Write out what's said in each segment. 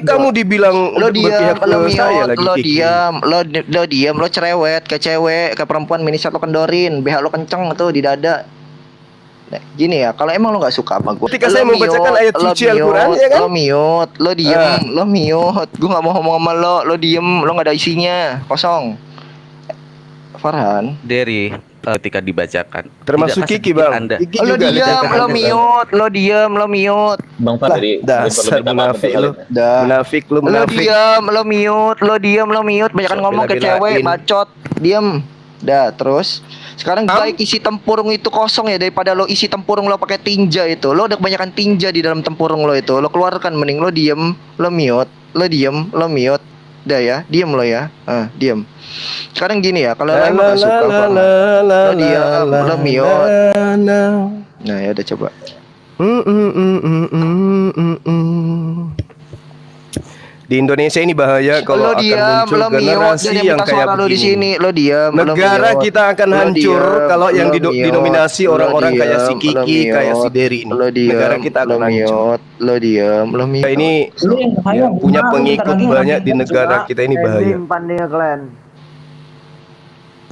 kamu dibilang lo diam, lo saya miot, lagi lo Kiki. diam, lo diam, lo cerewet ke cewek, ke perempuan miniset lo kendorin, BH lo kenceng tuh di dada. Nah, gini ya, kalau emang lo nggak suka sama gue, Ketika saya membacakan ayat suci Al-Quran, ya kan? lo mute, lo diem, lo mute, gue nggak mau ngomong sama lo diem, lo nggak ada isinya, kosong. Farhan, Dari ketika dibacakan, termasuk tidakkah Kiki sedikit bang. Anda Kiki lo juga diem, lo mute, lo diem, lo mute. Bang Far, jadi dasar munafik lu. Munafik lu, Lo munafik. diem, lo mute, lo diem, lo mute. Banyakan ngomong ke cewek, bacot, diem. Dah, terus sekarang baik isi tempurung itu kosong ya, daripada lo isi tempurung lo pakai tinja itu. Lo udah kebanyakan tinja di dalam tempurung lo itu. Lo keluarkan, mending lo diem, lo mute, lo diem, lo mute. Dah ya, diem lo ya. Diem. Sekarang gini ya, kalau lo emang gak suka lo diem, lo mute. Nah, ya udah coba. Di Indonesia ini bahaya kalau lo akan diam, muncul lo miot, generasi yang kayak lo di sini, begini. lo diam, Negara lo kita akan hancur kalau yang dinominasi orang-orang kayak si Kiki, kayak si Dery ini. Negara kita akan hancur. Lo diam, lo miot. Ini yang punya pengikut banyak di negara kita ini bahaya.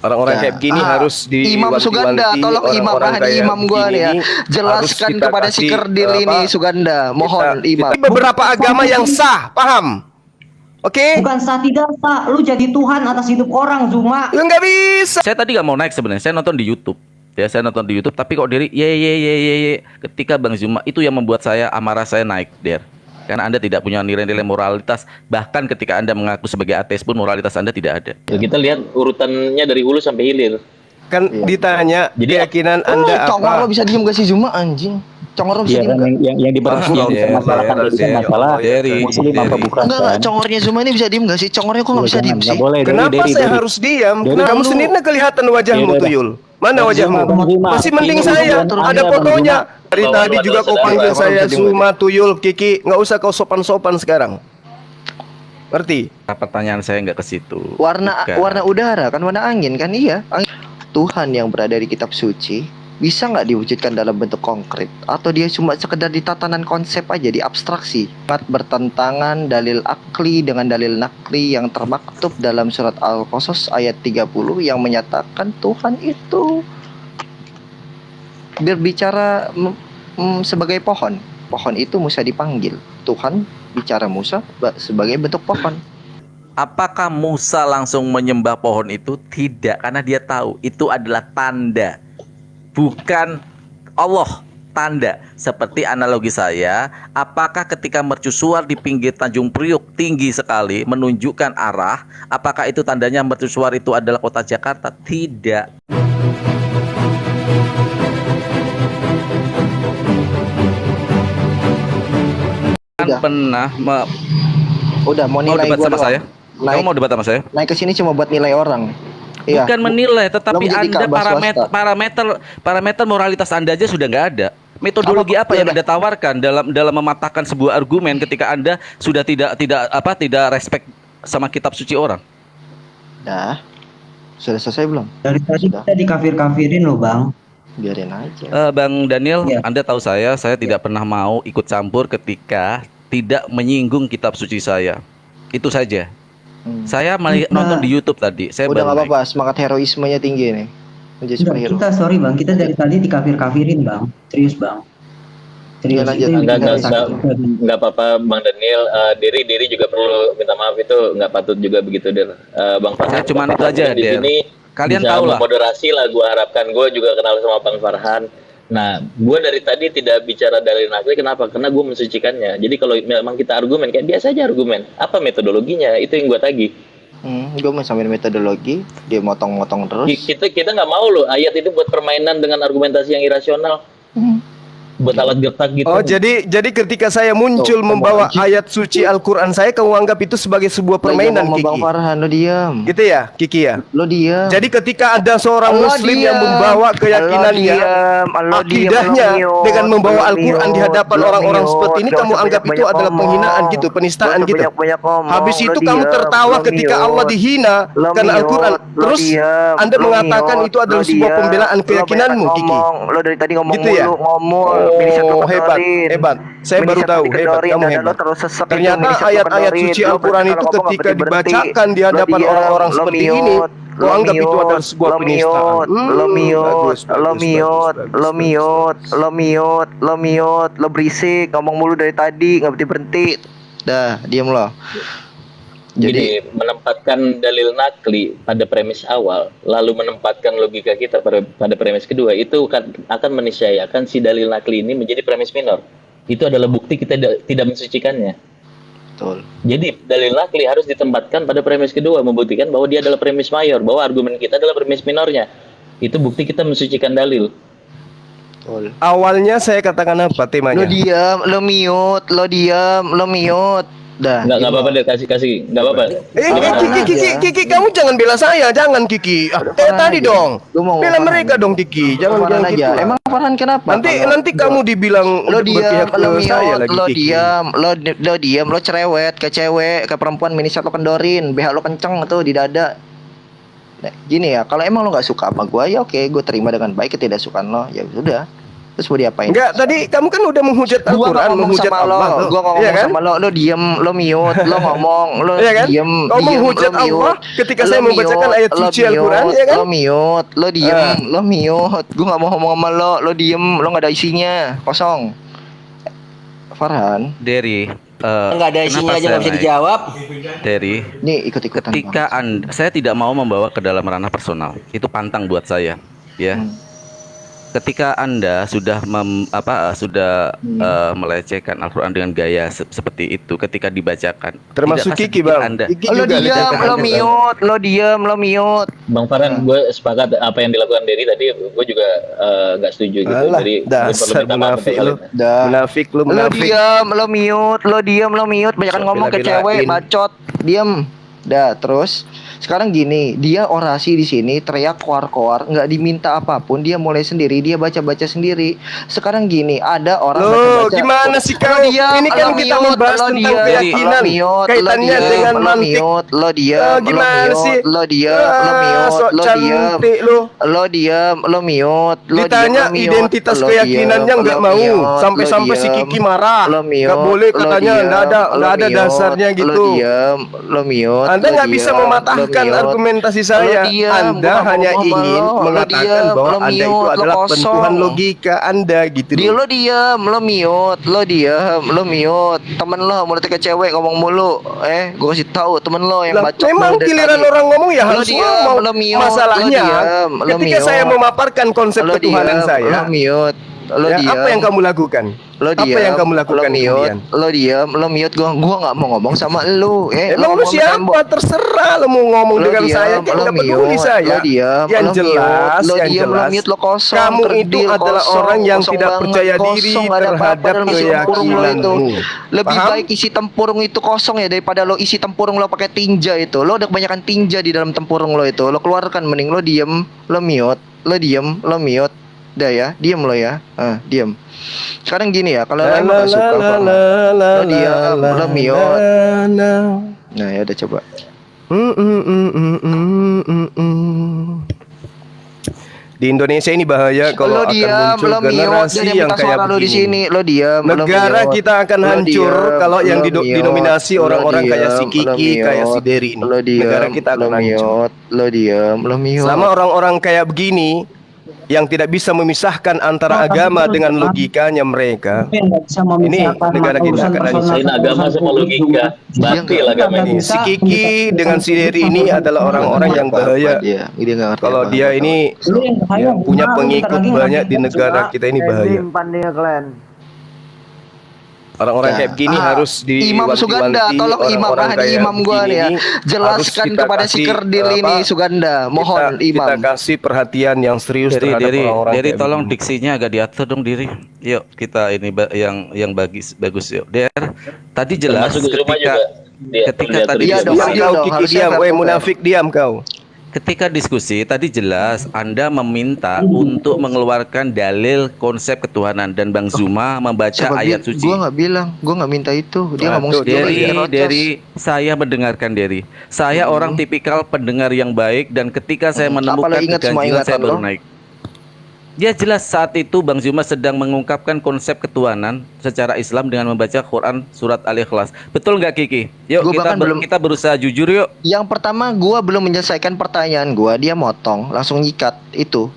Orang-orang kayak begini harus Imam Suganda, tolong imam imam gua nih ya. Jelaskan kepada si Kerdil ini Suganda, mohon imam. Beberapa agama yang sah, paham? Oke? Bukan sah tidak sah, lu jadi Tuhan atas hidup orang, Zuma. Lu nggak bisa. Saya tadi nggak mau naik sebenarnya, saya nonton di YouTube. Ya, saya nonton di YouTube, tapi kok Dery ye. Ketika Bang Zuma itu yang membuat saya amarah saya naik, Der. Karena Anda tidak punya nilai-nilai moralitas. Bahkan ketika Anda mengaku sebagai ateis pun moralitas Anda tidak ada. Kita lihat urutannya dari hulu sampai hilir. Kan ditanya keyakinan Anda apa? Congor lo bisa diem gak sih Zuma anjing? Congor lo bisa diem gak? Yang dipermasalahkan itu masalah muslim apa bukan? Enggak, congornya Zuma ini bisa diem gak sih? Congornya kok gak bisa diem sih? Kenapa saya harus diam? Kamu sendiri kelihatan wajahmu, Tuyul. Mana wajahmu? Masih mending saya. Ada fotonya. Dari tadi juga kau panggil saya Zuma, Tuyul, Kiki. Nggak usah kau sopan-sopan sekarang. Ngerti? Pertanyaan saya nggak ke situ. Warna udara kan warna angin kan, iya. Tuhan yang berada di kitab suci bisa nggak diwujudkan dalam bentuk konkret, atau dia cuma sekedar di tatanan konsep aja, di abstraksi? Bertentangan dalil akli dengan dalil nakli yang termaktub dalam surat Al-Qasas ayat 30 yang menyatakan Tuhan itu berbicara sebagai pohon. Pohon itu Musa dipanggil. Tuhan bicara Musa sebagai bentuk pohon. Apakah Musa langsung menyembah pohon itu? Tidak, karena dia tahu itu adalah tanda, bukan Allah. Tanda. Seperti analogi saya, apakah ketika mercusuar di pinggir Tanjung Priok tinggi sekali menunjukkan arah, apakah itu tandanya mercusuar itu adalah kota Jakarta? Tidak. Udah mau nilai debat sama saya? Kamu mau debat sama saya? Naik ke sini cuma buat nilai orang. Iya. Bukan menilai, tetapi Anda parameter moralitas Anda aja sudah nggak ada. Metodologi apa yang Anda tawarkan dalam mematahkan sebuah argumen ketika Anda sudah tidak respect sama kitab suci orang? Dah. Sudah selesai belum? Dari tadi kita dikafir-kafirin loh, Bang. Biarin aja. Bang Daniel, Anda tahu saya tidak pernah mau ikut campur ketika tidak menyinggung kitab suci saya. Itu saja. Saya nonton di YouTube tadi. Saya udah nggak apa-apa, semangat heroismenya tinggi nih. Menjadi superhero. Kita sorry Bang, kita dari tadi dikafir-kafirin Bang. Serius Bang. Serius. Enggak apa-apa Bang Daniel. Diri juga perlu minta maaf, itu nggak patut juga begitu Der. Bang Farhan. Saya cuma itu aja di sini. Kalian tahu lah. Moderasi lah, gue harapkan. Gue juga kenal sama Bang Farhan. Nah, gue dari tadi tidak bicara dalil nakli. Kenapa? Karena gue mensucikannya. Jadi kalau memang kita argumen, kayak biasa aja argumen. Apa metodologinya? Itu yang gue tagih. Gue mau sambil metodologi, dia motong-motong terus. Kita nggak mau loh ayat itu buat permainan dengan argumentasi yang irasional. Buat alat gertak gitu. Oh, jadi ketika saya muncul membawa ayat suci Al-Quran saya, kamu anggap itu sebagai sebuah permainan, Kiki? Bang Farhan, lo diam. Gitu ya, Kiki ya? Lo diam. Jadi ketika ada seorang muslim yang membawa keyakinannya, akidahnya dengan membawa Al-Quran di hadapan orang-orang seperti ini, kamu anggap itu adalah penghinaan gitu, penistaan gitu. Habis itu kamu tertawa ketika Allah dihina karena Al-Quran. Terus Anda mengatakan itu adalah sebuah pembelaan keyakinanmu, Kiki. Lo dari tadi ngomong gitu ya? ngomong. Minisat lo hebat, kendorin. hebat. Saya baru Minisat tahu, lo hebat. kendorin, Kamu dada lo hebat. terus sesek itu, Ternyata minisat lo ayat-ayat kendorin. suci Lo Al-Quran kalau itu ngomong ketika nggak berhenti. dibacakan di Lo hadapan diam, orang-orang lo seperti ini, mute, kau anggap itu adalah sebuah lo penistaan. mute, lo mute, Bagus, lo bagus, mute, bagus, lo bagus, mute, bagus. lo mute, lo mute, lo berisik, ngomong mulu dari tadi, nggak berhenti. Dah, diam lo. Jadi menempatkan dalil nakli pada premis awal, lalu menempatkan logika kita pada premis kedua, itu akan meniscayakan si dalil nakli ini menjadi premis minor. Itu adalah bukti kita tidak mensucikannya. Betul. Jadi dalil nakli harus ditempatkan pada premis kedua, membuktikan bahwa dia adalah premis mayor, bahwa argumen kita adalah premis minornya. Itu bukti kita mensucikan dalil. Betul. Awalnya saya katakan apa Lo temanya? diam, lo mute, lo diam, lo mute. Dah. Nggak apa-apa deh, kasih, nggak apa-apa. Kiki, kamu jangan bela saya, jangan Kiki. Tadi dong, bela mereka dong Kiki, jangan Farhan aja. gitu. Emang Farhan kenapa? Nanti kamu dibilang Lo diam, berpihak lo ke saya mute, lagi lo Kiki. diam, lo diam, lo cerewet ke cewek, ke perempuan, minisat lo kendorin, BH lo kenceng tuh di dada. Nah, gini ya, kalau emang lo nggak suka sama gua ya oke, gue terima dengan baik ketidaksukaan lo, ya sudah. Terus mau diapain? Enggak, tadi kamu kan udah menghujat Gua nggak Al-Quran, ngomong menghujat sama Allah lo, tuh. gua nggak Iya ngomong kan? sama lo diem, lo mute, lo ngomong, lo Iya kan? diem, Kau diem, menghujat lo Allah mute. ketika Lo saya membacakan mute, ayat lo suci mute, Al-Quran, ya kan? Lo mute, lo diem, lo mute. Gua nggak mau ngomong sama lo diem, lo nggak ada isinya, kosong. Farhan, Derry, Nggak ada isinya kenapa aja saya nggak bisa naik? dijawab. Derry, nih ikut-ikutan. ketika saya tidak mau membawa ke dalam ranah personal, itu pantang buat saya, ya. Ketika Anda sudah melecehkan Al-Quran dengan gaya seperti itu ketika dibacakan, Termasuk tidakkah Kiki, sedikit Bang. Anda Kiki Lo juga diem, lecehkan lo Al-Quran. mute, lo diem, lo mute. Bang Farhan, gue sepakat apa yang dilakukan Dery tadi, gue juga nggak setuju gitu. Alah, Jadi gue perlu dasar minta maaf munafik untuk lu. hal itu. Dah. Munafik lu, Lo munafik. diam, lo mute, lo diem, lo mute. Banyak ngomong ke Bela-belain. cewek, bacot, diem. Dah, terus sekarang gini, dia orasi di sini teriak koar-koar, nggak diminta apapun, dia mulai sendiri, dia baca-baca sendiri. Sekarang gini, ada orang Loh, baca-baca. gimana sih kau? Lo diam, Ini kan lo kita mute, membahas lo tentang diam, keyakinan, lo mute, kaitannya lo diam, dengan lo mantik. mute, lo diam, Gimana lo sih? mute, lo diam, lo mute, sok lo diam, cantik lu. lo diam, lo mute, lo Ditanya diam, lo mute, identitas lo keyakinannya diam, nggak lo mau, mute, sampai-sampai lo si diam, Kiki marah. lo mute, Nggak boleh lo katanya, diam, nggak lo ada mute, dasarnya lo gitu. diam, lo mute, Anda lo nggak bisa diam, mematahkan lo mute. argumentasi Lo saya. diam, Anda gua nggak hanya mau ngomong ingin sama lo mengatakan diam, bahwa lo Anda itu mute, lo adalah kosong. pentuhan logika Anda gitu Dia loh. lo diam, lo mute, lo diam, lo mute. Temen lo mulutnya ke cewek ngomong mulu. Gue kasih tahu temen lo yang Lah, bacot memang mulu dari giliran tadi. orang ngomong ya Lo harus diam, ngomong. lo mute, Masalahnya lo diam, lo ketika mute. saya memaparkan konsep Lo ketuhanan diam, saya, lo mute, lo ya, diam. apa yang kamu lakukan? Lo Apa diam, yang kamu lakukan lo mute, kemudian? lo diam, lo mute. Gua nggak mau ngomong sama lu. Emang lu ngomong sama siapa? tembok. Terserah lu mau ngomong Lo dengan diam, saya, kan lo nggak peduli mute, saya. lo diam, Yang lo jelas, mute, lo yang diam, lo jelas, mute, lo kosong, kamu itu kerdil, adalah kosong, orang yang kosong tidak banget, percaya diri kosong, nggak ada apa-apa terhadap dalam isi tempurung lo itu. keyakinanmu. Lebih Paham? baik isi tempurung itu kosong ya daripada lo isi tempurung lo pakai tinja itu. Lo udah kebanyakan tinja di dalam tempurung lo itu. Lo keluarkan, mending lo diem, lo mute, lo diem, lo mute. Dah ya, diem lo ya. Diem. Sekarang gini ya, kalau lo emang gak suka lo diam, lo mute. Nah ya udah coba. Di Indonesia ini bahaya kalau Lo akan diam, muncul lo mute. generasi Jangan yang minta kayak suara lo di sini. begini. Lo diam, lo Negara mute. kita akan Lo hancur diam, kalau yang lo mute. didominasi orang-orang Lo kayak si diam, Kiki, lo kayak si mute. Derry ini. Lo diam, Negara kita akan lo hancur. mute. Lo diam, lo mute. Selama orang-orang kayak begini yang tidak bisa memisahkan antara agama dengan logikanya mereka, Tapi nggak bisa memisahkan negara kita urusan akan personal Misahin sama agama urusan sama publik logika, juga. batil agama ini. si Kiki dengan si Derry ini adalah orang-orang yang bahaya. Dia nggak ngerti Kalau apa-apa. dia ini Lu yang bahaya, yang punya benar, pengikut bentar lagi banyak di ngambil negara juga. kita ini bahaya. Orang-orang Ya. kayak begini harus Imam Suganda, tolong imam imam gua nih ya. Jelaskan kepada si kerdil ini Suganda, mohon imam. Kita kasih perhatian yang serius terhadap orang-orang Dari kayak tolong begini. diksinya agak diatur dong diri. Yuk kita ini yang bagus yuk. Der, tadi jelas Termasuk di rumah ketika juga. Dia ketika perlu tadi Iya dong, Diam adil kau dong, Kiki, harusnya diam. fair Weh to fair. munafik, diam kau. ketika diskusi tadi jelas Anda meminta untuk mengeluarkan dalil konsep ketuhanan dan Bang Zuma membaca Siapa ayat suci. Gua nggak bilang, gua nggak minta itu. Dia ngomong Waduh, sendiri. Dari saya mendengarkan Derry. Saya orang tipikal pendengar yang baik dan ketika saya menemukan Apalagi ingat semua keganjilan saya ingatan baru lo. naik. Ya jelas saat itu Bang Zuma sedang mengungkapkan konsep ketuhanan secara Islam dengan membaca Quran surat Al-Ikhlas. Betul nggak Kiki? Yuk Gua kita bahkan belum- kita berusaha jujur yuk. Yang pertama gua belum menyelesaikan pertanyaan gua, dia motong, langsung nyikat. Itu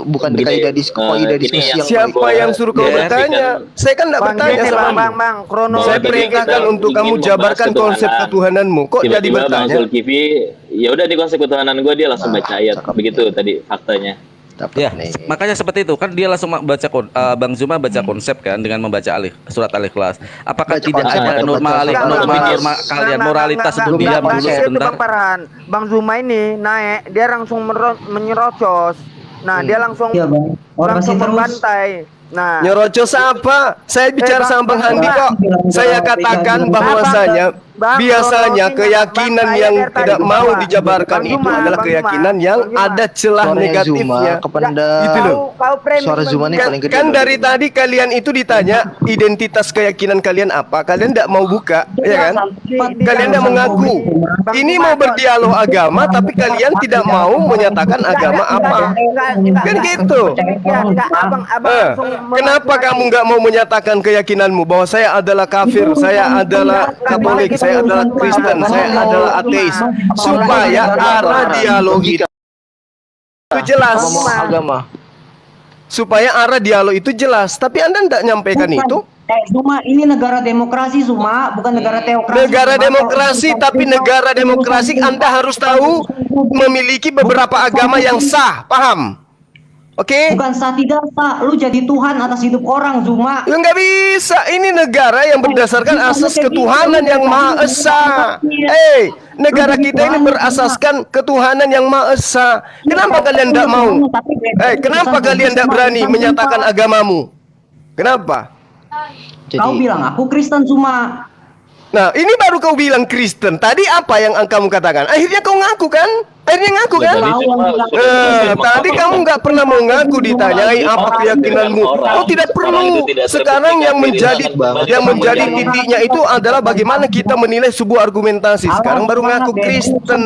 bukan Gini, kaidah ini diskusi yang yang Siapa gua- yang suruh kau Ya. bertanya? Saya kan enggak Bang, bertanya gini, sama bang, kamu. kronologi Saya Tadi perintahkan kita untuk ingin kamu membahas jabarkan konsep ketuhanan. ketuhananmu. Kok jadi Tiba-tiba Bang bertanya? Zulkifli, ya udah di konsep ketuhanan gue dia langsung baca ayat. cakep. Begitu tadi faktanya. dapat Ya, nih. makanya seperti itu kan dia langsung baca Bang Zuma baca konsep kan dengan membaca surat Al-Ikhlas. Apakah Baca tidak konsep ada atau norma baca Enggak, norma enggak, norma enggak, kalian enggak, moralitas enggak, untuk enggak, diam enggak, dulu enggak, itu sebentar? Bang Farhan. Bang Zuma ini naik, dia langsung menyerocos. Nah, dia langsung Iya bang. Orasi langsung terus. membantai. Nah, Nyerocos apa? Saya bicara Bang, sama Bang Bang, Handi Bang. kok. Saya katakan Bang, bahwasanya Bang, biasanya kronologinya, keyakinan Bang, yang saya dari tidak tadi mau Bang. dijabarkan Bang itu Zuma, adalah Bang keyakinan Zuma, yang Bang Zuma. ada celah Suaranya negatifnya. Zuma kependa. Gitu loh. Kau framing Suara Zuma nih Bang. paling gede. Kan loh. dari tadi kalian itu ditanya identitas keyakinan kalian apa? Kalian tidak mau buka, ya kan? Kalian tidak mengaku. Bang Ini Zuma, mau berdialog agama, tapi kalian tidak mau menyatakan agama apa. Kan gitu. Abang langsung Kenapa kamu nggak mau menyatakan keyakinanmu bahwa saya adalah kafir, saya adalah Katolik, saya adalah Kristen, saya adalah ateis, supaya arah dialog itu jelas, Ngomong agama. supaya arah dialog itu jelas. Tapi Anda tidak nyampaikan itu. Zuma ini negara demokrasi Zuma, bukan negara teokrasi. Negara Zuma. demokrasi, tapi negara demokrasi Anda harus tahu memiliki beberapa agama yang sah, paham? Oke? Bukan sah tidak sah, lu jadi Tuhan atas hidup orang Zuma. Ya nggak bisa. Ini negara yang berdasarkan asas ketuhanan yang Maha Esa. Negara kita ini berasaskan ketuhanan yang Maha Esa. Kenapa kalian tidak mau? Kenapa kalian tidak berani menyatakan agamamu? Kenapa? Kau bilang aku Kristen Zuma. Nah, ini baru kau bilang Kristen. Tadi apa yang kamu katakan? Akhirnya kau ngaku kan? Akhirnya ngaku kan? Tadi kamu nggak pernah mau ngaku, ditanyai apa keyakinanmu. Oh, tidak perlu. Sekarang yang menjadi titiknya itu adalah bagaimana kita menilai sebuah argumentasi. Sekarang baru ngaku Kristen.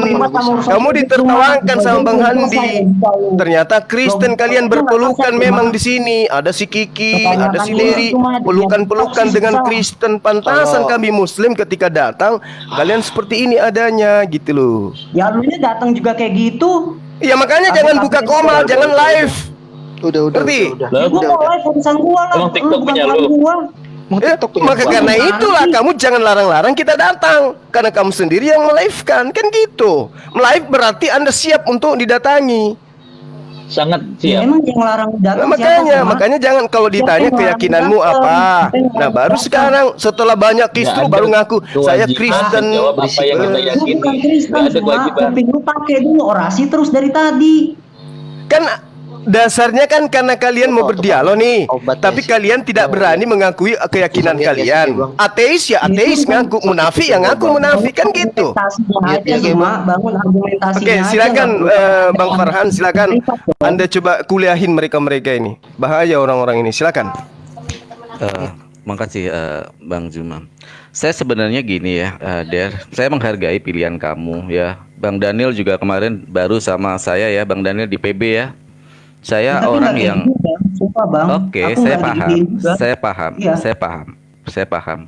Kamu ditertawakan sama Bang Handi. Ternyata Kristen kalian berpelukan memang di sini. Ada si Kiki, ada si Dery, pelukan-pelukan dengan Kristen. Pantasan kami Muslim ketika datang, kalian seperti ini adanya gitu loh. Ya lu ini datang juga kayak gitu. Ya makanya jangan buka komal, jangan live. Udah. Ngerti? Lah, Gua mau live urusan gua lah. Emang TikTok Lu bukan punya Tuhan lu? gua. Mau TikTok punya Maka gua. karena itulah kamu jangan larang-larang kita datang, karena kamu sendiri yang melive-kan, kan gitu. Melive berarti Anda siap untuk didatangi. Sangat Ya, siap. emang yang larang datang Nah, makanya jangan kalau ditanya keyakinanmu apa. Nah, baru sekarang setelah banyak kisru Nggak ada baru ngaku saya kewajiban Kristen. jawab apa yang kita Gua yakini. bukan Kristen Nggak ada Zuma. kewajiban. Kuping lu pakai dulu orasi terus dari tadi. Kan dasarnya kan karena kalian mau berdialog nih, Obat tapi sih. kalian tidak berani mengakui keyakinan kalian. Ateis ya ateis ngaku, munafik ya ngaku munafik, kan gitu. Argumentasinya aja Zuma, bangun argumentasinya Oke, aja, silakan nggak Bang Farhan, silakan Anda coba kuliahin mereka ini. Bahaya orang-orang ini. Silakan. Makasih Bang Zuma. Saya sebenarnya gini ya, Der. Saya menghargai pilihan kamu ya. Bang Daniel juga kemarin baru sama saya ya, Bang Daniel di PB ya. Saya Tapi orang nggak kayak yang gitu, Bang. Sumpah, Bang. Oke, Aku saya nggak paham. diginiin juga. Saya paham. Iya. Saya paham.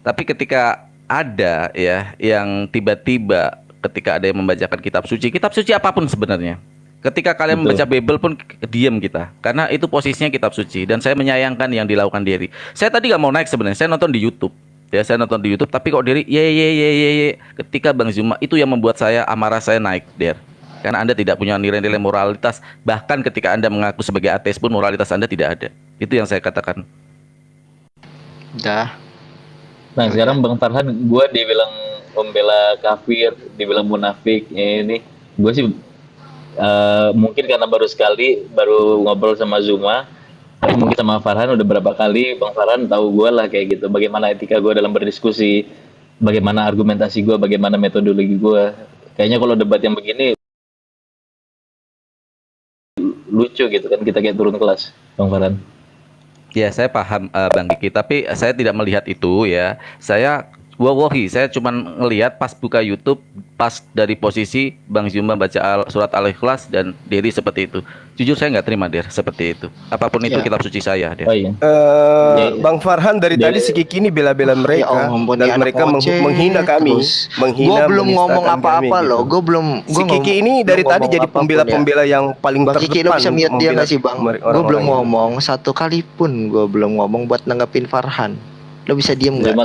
Tapi ketika ada ya yang tiba-tiba ketika ada yang membacakan kitab suci apapun sebenarnya. Ketika kalian Betul. membaca Bible pun diam kita, karena itu posisinya kitab suci dan saya menyayangkan yang dilakukan Dery. Saya tadi gak mau naik sebenarnya, saya nonton di YouTube. Ya, saya nonton di YouTube, tapi kok Dery ye. Ketika Bang Zuma itu yang membuat saya amarah saya naik, Der. Karena Anda tidak punya nilai-nilai moralitas, bahkan ketika Anda mengaku sebagai ateis pun moralitas Anda tidak ada. Itu yang saya katakan. Udah. Nah sekarang Bang Farhan, gue dibilang pembela kafir, dibilang munafik, ini gue sih mungkin karena baru ngobrol sama Zuma, tapi mungkin sama Farhan udah berapa kali Bang Farhan tahu gue lah kayak gitu, bagaimana etika gue dalam berdiskusi, bagaimana argumentasi gue, bagaimana metodologi gue. Kayaknya kalau debat yang begini lucu gitu kan, kita kayak turun kelas, Bang Farhan. Ya, saya paham Bang Kiki, tapi saya tidak melihat itu ya. Saya Wallahi, saya cuma ngelihat pas buka YouTube, pas dari posisi Bang Zuma baca surat Al-Ikhlas dan Diri seperti itu. Jujur saya nggak terima Der seperti itu. Apapun itu Ya. kitab suci saya Der. Oh iya. Bang Farhan dari tadi si Kiki ini bela-bela mereka Ya ampun, dan ini anak mereka ngoceh, menghina kami, terus. menghina. Gue belum ngomong menistakan apa-apa kami, loh. gitu. Gue belum. Si Kiki ini dari tadi jadi pembela-pembela yang paling Bang Kiki, lo terdepan. bisa mute dia membela nggak sih Bang? Gue orang-orang belum ini. ngomong satu kali pun. Gue belum ngomong buat nanggepin Farhan. Lo bisa diem nggak? Terima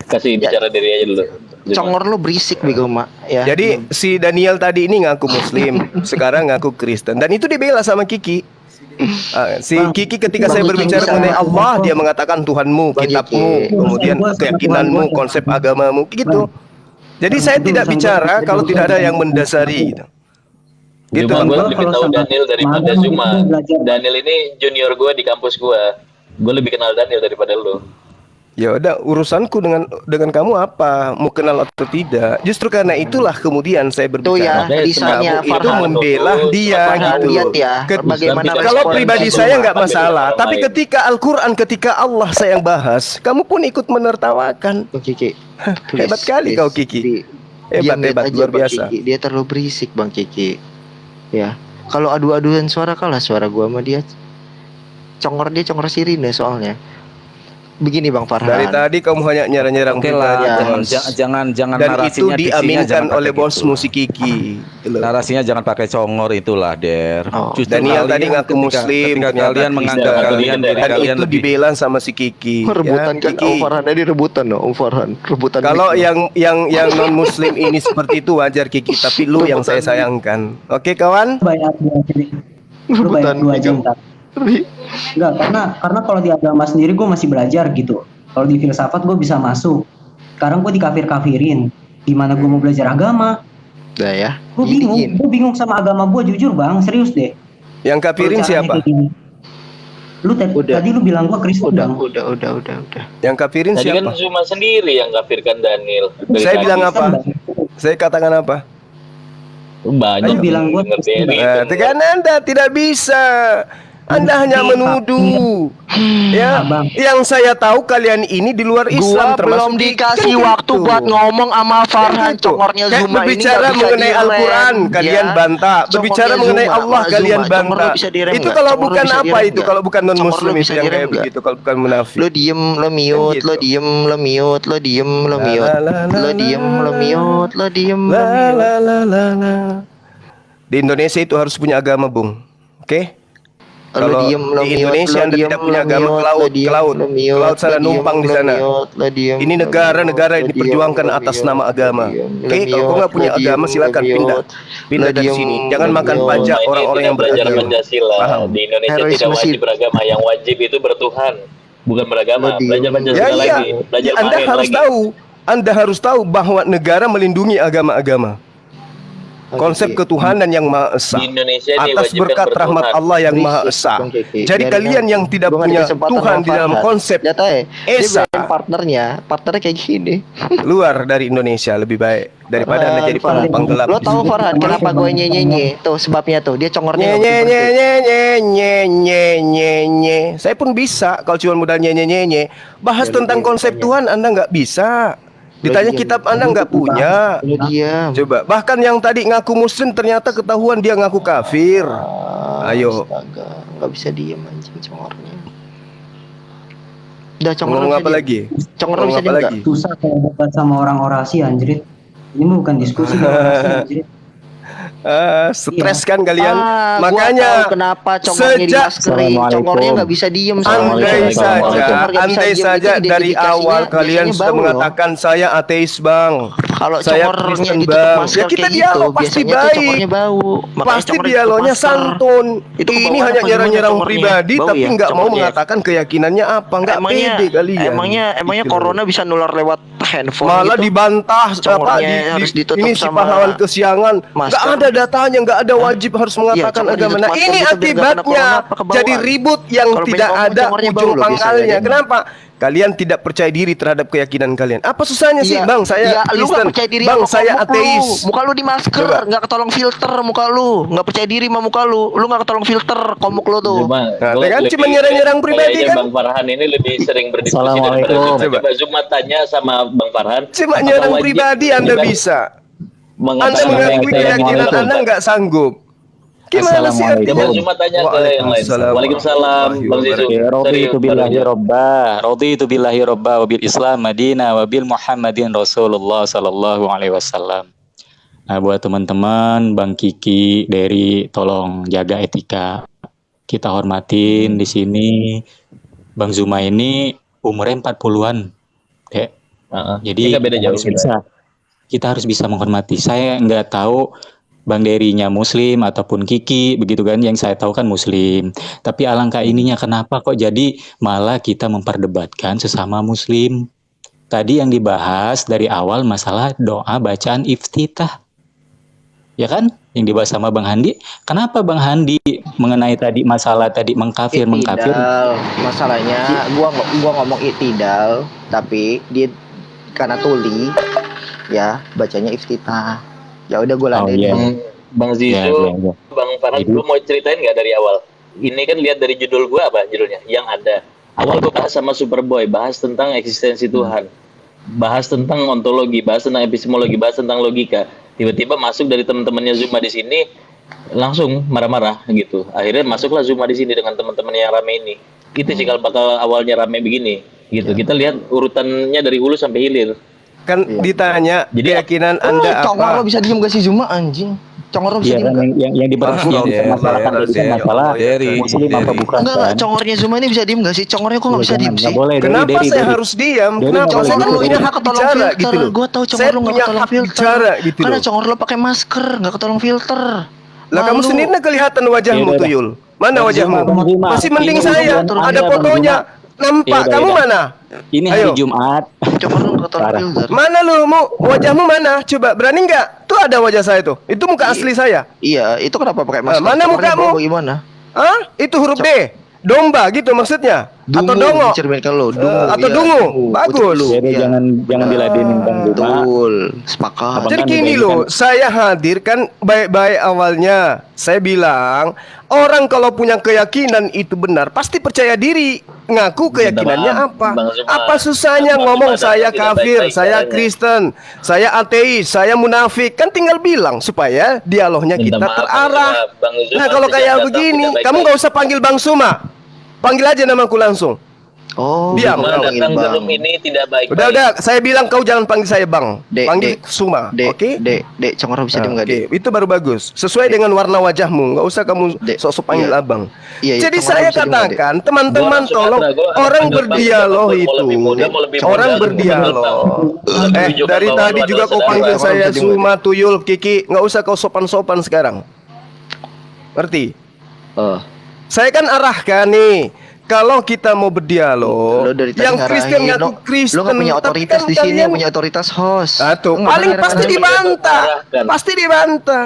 kasih Ya. bicara diri aja dulu. Congor lo berisik bego mak. Ya. Jadi si Daniel tadi ini ngaku Muslim, sekarang ngaku Kristen, dan itu dibela sama Kiki. Si Bang, Kiki ketika Bang saya Kiki berbicara bisa- mengenai Allah, dia mengatakan Tuhanmu, Bang kitabmu, Kiki. kemudian Urusan gua sama keyakinanmu, Tuhan gua. konsep agamamu, gitu. Jadi Bang, saya itu tidak urusan bicara gua. kalau tidak ada yang mendasari. Gitu. Gitu Cuma kan, gue Bang? lebih Kalau tahu sama Daniel daripada Madam, Zuma. itu belajar. Daniel ini junior gue di kampus gue. Gue lebih kenal Daniel daripada lu. Ya udah, urusanku dengan kamu apa? Mau kenal atau tidak? Justru karena itulah kemudian saya Tuh ya, berbicara. lisannya Kamu itu Farhan. membela dia Farhan, gitu. lihat ya. Bagaimana Kalau respon pribadi Zuma. saya nggak Ambil masalah, orang tapi lain. ketika Al-Quran, ketika Allah saya yang bahas, kamu pun ikut menertawakan. Bang Kiki. Hebat kali kau, Kiki. Hebat, Diam hebat, aja, luar Bang biasa. Kiki. Dia terlalu berisik Bang Kiki. Ya. Kalau adu-aduan suara kalah suara gua sama dia. Dia congor sirine soalnya. Begini Bang Farhan. Dari tadi kamu hanya nyerang-nyerang Oke lah, pribadi, ya. Bos. jangan Dan itu narasinya diksinya diaminkan jangan pakai oleh gitu. bosmu si Kiki. Gitu loh. Narasinya jangan pakai congor itulah Der. Oh, Daniel tadi ngaku Muslim, ketika ternyata kalian menganggap Kristen. kalian diri dan kalian itu lebih dibela sama si Kiki. rebutan ya, kan Kiki. Om Farhan tadi rebutan loh Om Farhan. Rebutan Kalau mic, loh. yang non Muslim ini seperti itu wajar Kiki, tapi lu yang saya sayangkan. Oke kawan? Bayar dua aja deh. Lu bayar Rebutan dua aja mic. ntar. Enggak, karena kalau di agama sendiri gue masih belajar gitu. Kalau di filsafat gue bisa masuk. Sekarang gue dikafir-kafirin. Gimana gue mau belajar agama? Udah ya. Gue Gini, bingung. gini. Gue bingung sama agama gue, jujur bang, serius deh. Yang kafirin Kalau caranya siapa? kayak gini. Udah. Tadi lu bilang gue Kristen bang. Udah. Yang kafirin Tadi kan siapa? Zuma sendiri yang kafirkan Daniel. Dari Saya tadi. bilang apa? Kristen, Bang. Saya katakan apa? Banyak Lu bilang gua denger Kristen. Derry. Tekan Anda tidak bisa. Anda hanya menuduh. Ya, Abang. yang saya tahu kalian ini di luar Islam Gua termasuk belum Kiki, dikasih kan waktu gitu. buat ngomong sama Farhan. Gitu. Congornya Kayak Zuma ini berbicara nggak bisa mengenai direm, Al-Quran kalian ya. bantah, berbicara Congornya mengenai Zuma, Allah Zuma, kalian congor bantah. lu bisa direm Itu nggak? kalau Congor lu bukan bisa apa direm itu? nggak? Kalau bukan non Congor lu muslim bisa itu yang direm kayak nggak? begitu, kalau bukan munafik. Lo diem, lo mute, gitu. lo diem, lo mute, lo diem, lo La, mute, la, la, lo la, diem, la, lo mute, lo diem, lo La mute. la la la la. Di Indonesia itu harus punya agama, Bung. Oke? Lo Kalau diem, lo di mute, Indonesia lo Anda diem, tidak punya lo agama, mute, ke laut, lo diem, ke laut. lo mute, Ke laut sana lo diem, numpang di lo sana. mute, lo diem, Ini lo negara-negara mute, yang lo diem, diperjuangkan lo atas mute, nama agama. lo diem, Oke, lo kalau kau nggak mute, punya lo agama diem, silakan lo pindah. mute, Pindah lo dari diem, sini. Jangan lo makan mute. pajak Zuma ini orang-orang tidak yang belajar beragama. Pancasila. Paham? Di Indonesia Heroisme tidak wajib sih. beragama. Yang wajib itu bertuhan, bukan beragama. Lo diem. Belajar Pancasila Ya iya, lagi. Belajar Anda main harus lagi. tahu. Anda harus tahu bahwa negara melindungi agama-agama. Konsep ketuhanan yang Maha Esa Di Indonesia atas diwajibkan berkat rahmat bertuhan. Allah yang Berisik, Maha Esa. Bang Kiki. Jadi Biarin kalian aja. yang tidak Gua nggak punya dikasih kesempatan Tuhan sama di dalam Farhan. konsep Lihat aja, dia Esa, biarin partnernya kayak gini. luar dari Indonesia lebih baik daripada Anda jadi Farhan. penumpang gelap. Lo tahu Farhan kenapa gue nye tuh sebabnya tuh dia congornya Nye nggak nye nye berhenti. nye nye nye nye nye. Saya pun bisa kalau cuma modal nye nye nye nye. Bahas Ya, tentang lu konsep tanya. Tuhan Anda nggak bisa. Ditanya diam. kitab Anda nggak punya. Lo diam. Coba, bahkan yang tadi ngaku muslim ternyata ketahuan dia ngaku kafir. Ayo. Astaga, nggak bisa diam anjing congornya. Udah congor Ngomong bisa apa diam. lagi? Congor Ngomong bisa apa diam lagi? nggak? Susah kalau debat sama orang orasi anjrit. Ini mah bukan diskusi orasi anjrit. Stres kan kalian? Ah, gua Makanya tahu kenapa congornya sejak- dimaskeri, congornya nggak bisa diem. andai Andai saja dari awal kalian sudah mengatakan saya ateis, Bang. kalau saya congornya Kristen, ditutup Bang. masker Ya, kita kayak dialog gitu, pasti biasanya tuh baik. congornya bau. Makanya Pasti congornya dialognya tutup masker. santun. Itu Ini kebawaan hanya apa nyerang-nyerang gimana pribadi, congornya? tapi Bau ya nggak mau congornya? mengatakan keyakinannya apa. Nggak pede kalian. Emangnya Gitu. corona bisa nular lewat handphone Malah gitu? dibantah apa Congornya harus ditutup ini si sama pahlawan kesiangan nggak masker. ada datanya, nggak ada wajib harus mengatakan congor agama. ditutup Nah masker ini gitu biar nggak kena akibatnya corona, apa kebawaan? jadi ribut yang Kalau tidak banyak ngomong, ada congornya bau ujung loh biasanya pangkalnya. dia. Kenapa? kalian tidak percaya diri terhadap keyakinan kalian. Apa susahnya sih, Iya, Bang? Saya iya, lu Kristen. nggak percaya diri Bang, sama saya muka ateis. lu. Muka lu di masker, Coba. nggak ketolong filter muka lu. Nggak percaya diri sama muka lu nggak ketolong filter komuk lu tuh. Cuma, Nah, gua kan lebih- cuma nyerang-nyerang pribadi kayaknya kan? Bang Farhan ini lebih sering berdiskusi daripada Assalamualaikum. Zuma. Coba Zuma tanya sama Bang Farhan. Cuma apakah nyerang wajib pribadi Anda kita bisa. Anda mengatakan mengakui yang keyakinan Assalamualaikum. Anda nggak sanggup. Gimana sih Assalamualaikum. Coba artinya? Zuma tanya ke yang lain. Waalaikumsalam Waalaikumsalam Bang Zizu. Ya Rabbi Sorry, itu billahi robba, raditu billahi robba, wabil Islam Madinah, wabil Muhammadin Rasulullah sallallahu alaihi wasallam. Nah, buat teman-teman, Bang Kiki, Derry, tolong jaga etika. Kita hormatin di sini. Bang Zuma ini umurnya 40-an, Dek. Jadi Ini nggak beda jauh. kita harus bisa menghormati. Saya nggak tahu Bang Dery-nya Muslim ataupun Kiki, begitu kan? Yang saya tahu kan Muslim. Tapi alangkah ininya kenapa kok jadi malah kita memperdebatkan sesama Muslim? Tadi yang dibahas dari awal masalah doa bacaan iftitah. Ya kan? Yang dibahas sama Bang Handi. Kenapa Bang Handi mengenai tadi masalah tadi mengkafir? Itidal. Masalahnya gua ngomong itidal, tapi dia karena tuli ya bacanya iftitah. Ya udah gue Oh, ladenin. iya. Bang Zizu, Ya, ya, ya. Bang Farhan, Jadi- lu mau ceritain nggak dari awal? Ini kan lihat dari judul gua apa judulnya? Yang ada. Awal gua bahas sama Superboy, bahas tentang eksistensi Tuhan, bahas tentang ontologi, bahas tentang epistemologi, bahas tentang logika. Tiba-tiba masuk dari teman-temannya Zuma di sini, langsung marah-marah gitu. Akhirnya masuklah Zuma di sini dengan teman-temannya yang rame ini. Itu sih kalau bakal awalnya rame begini. Gitu. Kita lihat urutannya dari hulu sampai hilir. Kan ditanya Jadi- keyakinan Anda Congor lo apa? bisa diem gak sih Zuma anjing? Congor lo bisa Iya diem kan gak? yang dibahas Ah, yang iya, dipermasalahkan iya, tadi kan iya, masalah Derry, Muslim apa Derry. bukan Enggak, kan? congornya Zuma ini bisa diem gak sih? Congornya kok gak bisa diem sih? Boleh. Kenapa saya harus diam? Derry Kenapa nggak saya boleh kan gitu. punya hak ketolong bicara filter. gitu loh. Gue tahu congor Saya lo gak punya ketolong hak filter. bicara gitu Karena loh. congor lo pakai masker, gak ketolong filter. Lah kamu Malu. sendiri kelihatan wajahmu Ya udah, tuh Yul. Mana Bang wajahmu? Zuma, Bang Zuma. Masih mending Ini saya. ujian Ada Anda, Bang fotonya. Zuma. Nampak. Ya udah, Kamu ya udah. mana? Ini Ayo. hari Jumat. Congor lo gak ketolong Parah. filter. Mana lu? Wajahmu mana? Coba berani nggak? Tuh ada wajah saya tuh. Itu muka asli saya. Iya, itu kenapa pakai masker? Mana Congornya mukamu? bawa gimana? Hah? Itu huruf D. Domba gitu maksudnya. Atau Dungu, dongo. dicerminkan lo. Dungu, Atau iya, dungu. dungu. Bagus. Betul, lu. Jadi Iya. jangan diladenin Bang Zuma. Betul, sepakat. Abang Jadi kan gini juga ini loh, saya hadir kan baik-baik awalnya. Saya bilang, orang kalau punya keyakinan itu benar, pasti percaya diri. Ngaku keyakinannya maaf, apa? Bang Zuma. Apa susahnya Bang ngomong Zuma saya tidak kafir, baik-baik saya caranya. Kristen, saya ateis, saya munafik. Kan tinggal bilang supaya dialognya Minta kita maaf, terarah. Bang Zuma Nah kalau tidak kayak datang, begini, tidak kamu baik-baik. nggak usah panggil Bang Suma. Panggil aja namaku langsung. Oh, Diam, Zuma kamu panggil datang Bang. belum ini tidak baik. Udah, saya bilang kau jangan panggil saya Bang. Dek, Panggil Dek. Suma, Dek, oke? Dek, congor lo bisa diem Nah, gak, oke, Dek? itu baru bagus. Sesuai dengan warna wajahmu, nggak usah kamu Dek, sok-sok panggil iya. abang. Iya, iya, Jadi congor saya bisa diem nggak, Dek? katakan, teman-teman Gua tolong Sumatera, gua orang panggil berdialog Bang, itu, mau lebih muda, mau lebih orang muda, berdialog. Tunjukkan Dari bahwa tadi lu juga adalah kau saudara. panggil Congor saya bisa diem nggak, Suma, Tuyul, Kiki, nggak usah kau sopan-sopan sekarang. Ngerti? Oh. Saya kan arahkan nih. Kalau kita mau berdialog, Lo dari tadi yang Kristen ngarahin, ngaku Kristen, lo gak punya tapi otoritas kan di sini, kalian- yang punya otoritas host. Satu, Lo nggak paling boleh pasti ngarahin. dibantah. mengarahkan. Pasti dibantah.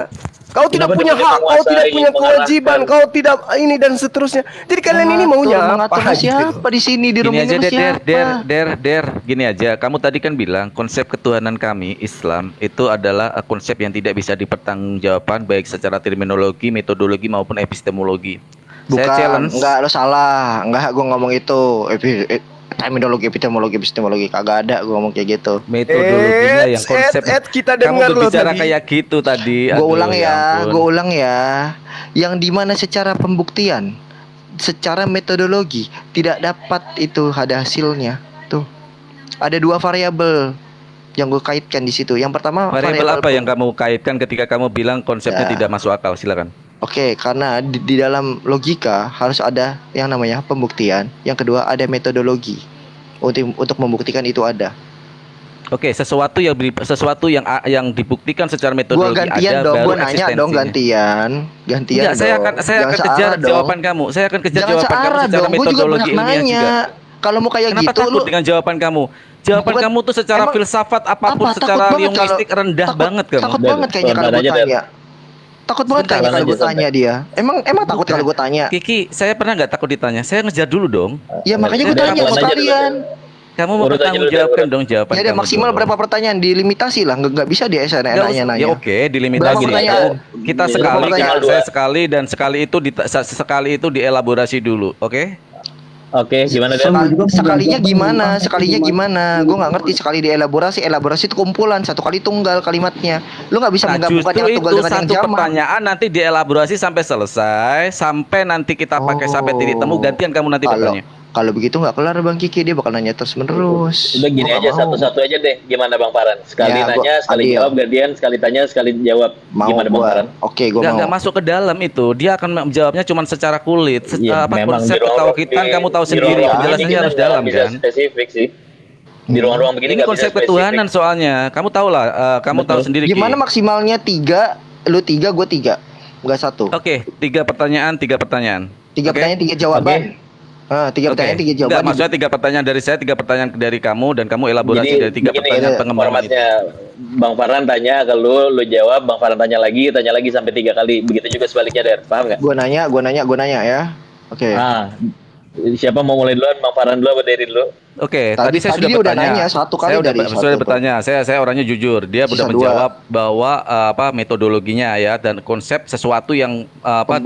Kau tidak Kenapa punya dia hak, kau tidak menguasai, punya kewajiban, mengarahkan? kau tidak ini dan seterusnya. Jadi kalian ini maunya apa? mengatur gitu? siapa di sini di Gini rumah aja ini der, siapa? der, gini aja. Kamu tadi kan bilang konsep ketuhanan kami Islam itu adalah konsep yang tidak bisa dipertanggungjawabkan baik secara terminologi, metodologi maupun epistemologi. Saya challenge. Enggak, lo salah. Enggak, gua ngomong itu. Terminologi, epistemologi, kagak ada gua ngomong kayak gitu. Metodologinya yang konsep. Kita Kamu dengar lo berbicara tadi. kayak gitu tadi. Gua Aduh, ulang ya, ampun. gua ulang ya. Yang dimana secara pembuktian, secara metodologi tidak dapat itu ada hasilnya. Tuh, ada dua variabel yang gue kaitkan di situ. Yang pertama Variabel apa yang kamu kaitkan ketika kamu bilang konsepnya Ya. tidak masuk akal? Silakan. Oke, karena di dalam logika harus ada yang namanya pembuktian. Yang kedua ada metodologi untuk membuktikan itu ada. Oke, sesuatu yang dibuktikan secara Gua metodologi gantian ada dong, baru gua nanya dong eksistensinya. gantian Enggak, saya dong. akan Jangan kejar searah dong. jawaban kamu. Saya akan kejar Jangan jawaban kamu searah secara dong. Gue juga metodologi banyak ilmiah nanya. juga. Kalau mau kayak Kenapa gitu takut lu dengan jawaban kamu? Jawaban Bukan- kamu tuh secara emang- filsafat apapun apa? secara Takut banget linguistik kalau- rendah banget kamu. takut Dan- banget kayaknya kalau dan gue aja, Dan. tanya. Takut banget Sebentar, kayaknya kalau gue lanjut, tanya dia. Emang takut Bukan. kalau gue tanya. Kiki, saya pernah nggak takut ditanya? Saya ngejar dulu dong. Ya makanya gue Udah, tanya pelan sama aja dulu. kalian. Kamu mau Urut aja bertanggung dulu, jawabkan urut. dong jawaban Ya ada kamu maksimal dong. berapa pertanyaan? Dilimitasi lah, nggak bisa dia Nggak nanya usah. nanya. Ya oke, dilimitasi. Berapa Gini pertanyaan? aja. Kita Berapa sekali, pertanyaan? saya sekali dan sekali itu sekali itu dielaborasi dulu, oke? Oke, gimana Dan? Sekalinya gimana? Sekalinya gimana? Gue nggak ngerti sekali dielaborasi. Elaborasi itu kumpulan, satu kali tunggal kalimatnya. Lu nggak bisa Nah, menggabungkan justru yang tunggal itu dengan yang satu jamak. pertanyaan nanti dielaborasi sampai selesai, sampai nanti kita pakai sampai titik temu, gantian kamu nanti Kalau bertanya. kalau begitu nggak kelar Bang Kiki, dia bakal nanya terus menerus. Udah gini aja, satu-satu aja deh. Gimana Bang Farhan? Sekali Ya, nanya, sekali adil. jawab, gantian, sekali tanya, sekali jawab. Mau Gimana Bang gua? Farhan? Oke, gue Nggak mau. masuk ke dalam itu, dia akan menjawabnya cuma secara kulit. Iya, memang Konsep di ruang- ketawakitan di- kamu tahu di sendiri, ruang-ruang penjelasannya begini harus kita dalam nggak bisa kan. spesifik sih. Di ruang-ruang begini Ini nggak bisa konsep spesifik. ketuhanan soalnya. Kamu tahu lah, kamu tahu Betul. sendiri. Ki. Gimana maksimalnya 3, lu 3, gue 3. Enggak 1. Oke, 3 pertanyaan, 3 pertanyaan. 3 Oke? pertanyaan, 3 jawaban. 3 Oke. pertanyaan, 3 Enggak, jawaban. maksudnya 3 pertanyaan dari saya, 3 pertanyaan dari kamu, dan kamu elaborasi Jadi dari 3 begini, pertanyaan pengembangan itu. formatnya Bang Farhan tanya ke lu jawab, Bang Farhan tanya lagi sampai 3 kali. Begitu juga sebaliknya, Der. Paham nggak? Gue nanya ya. Oke. Ah, siapa mau mulai duluan? Bang Farhan dulu apa Dery dulu? Oke, Tadi tadi saya sudah dia udah bertanya. nanya satu kali Saya udah, dari sudah satu. bertanya. Saya orangnya jujur. Dia Sisa sudah dua. menjawab bahwa metodologinya ya dan konsep sesuatu yang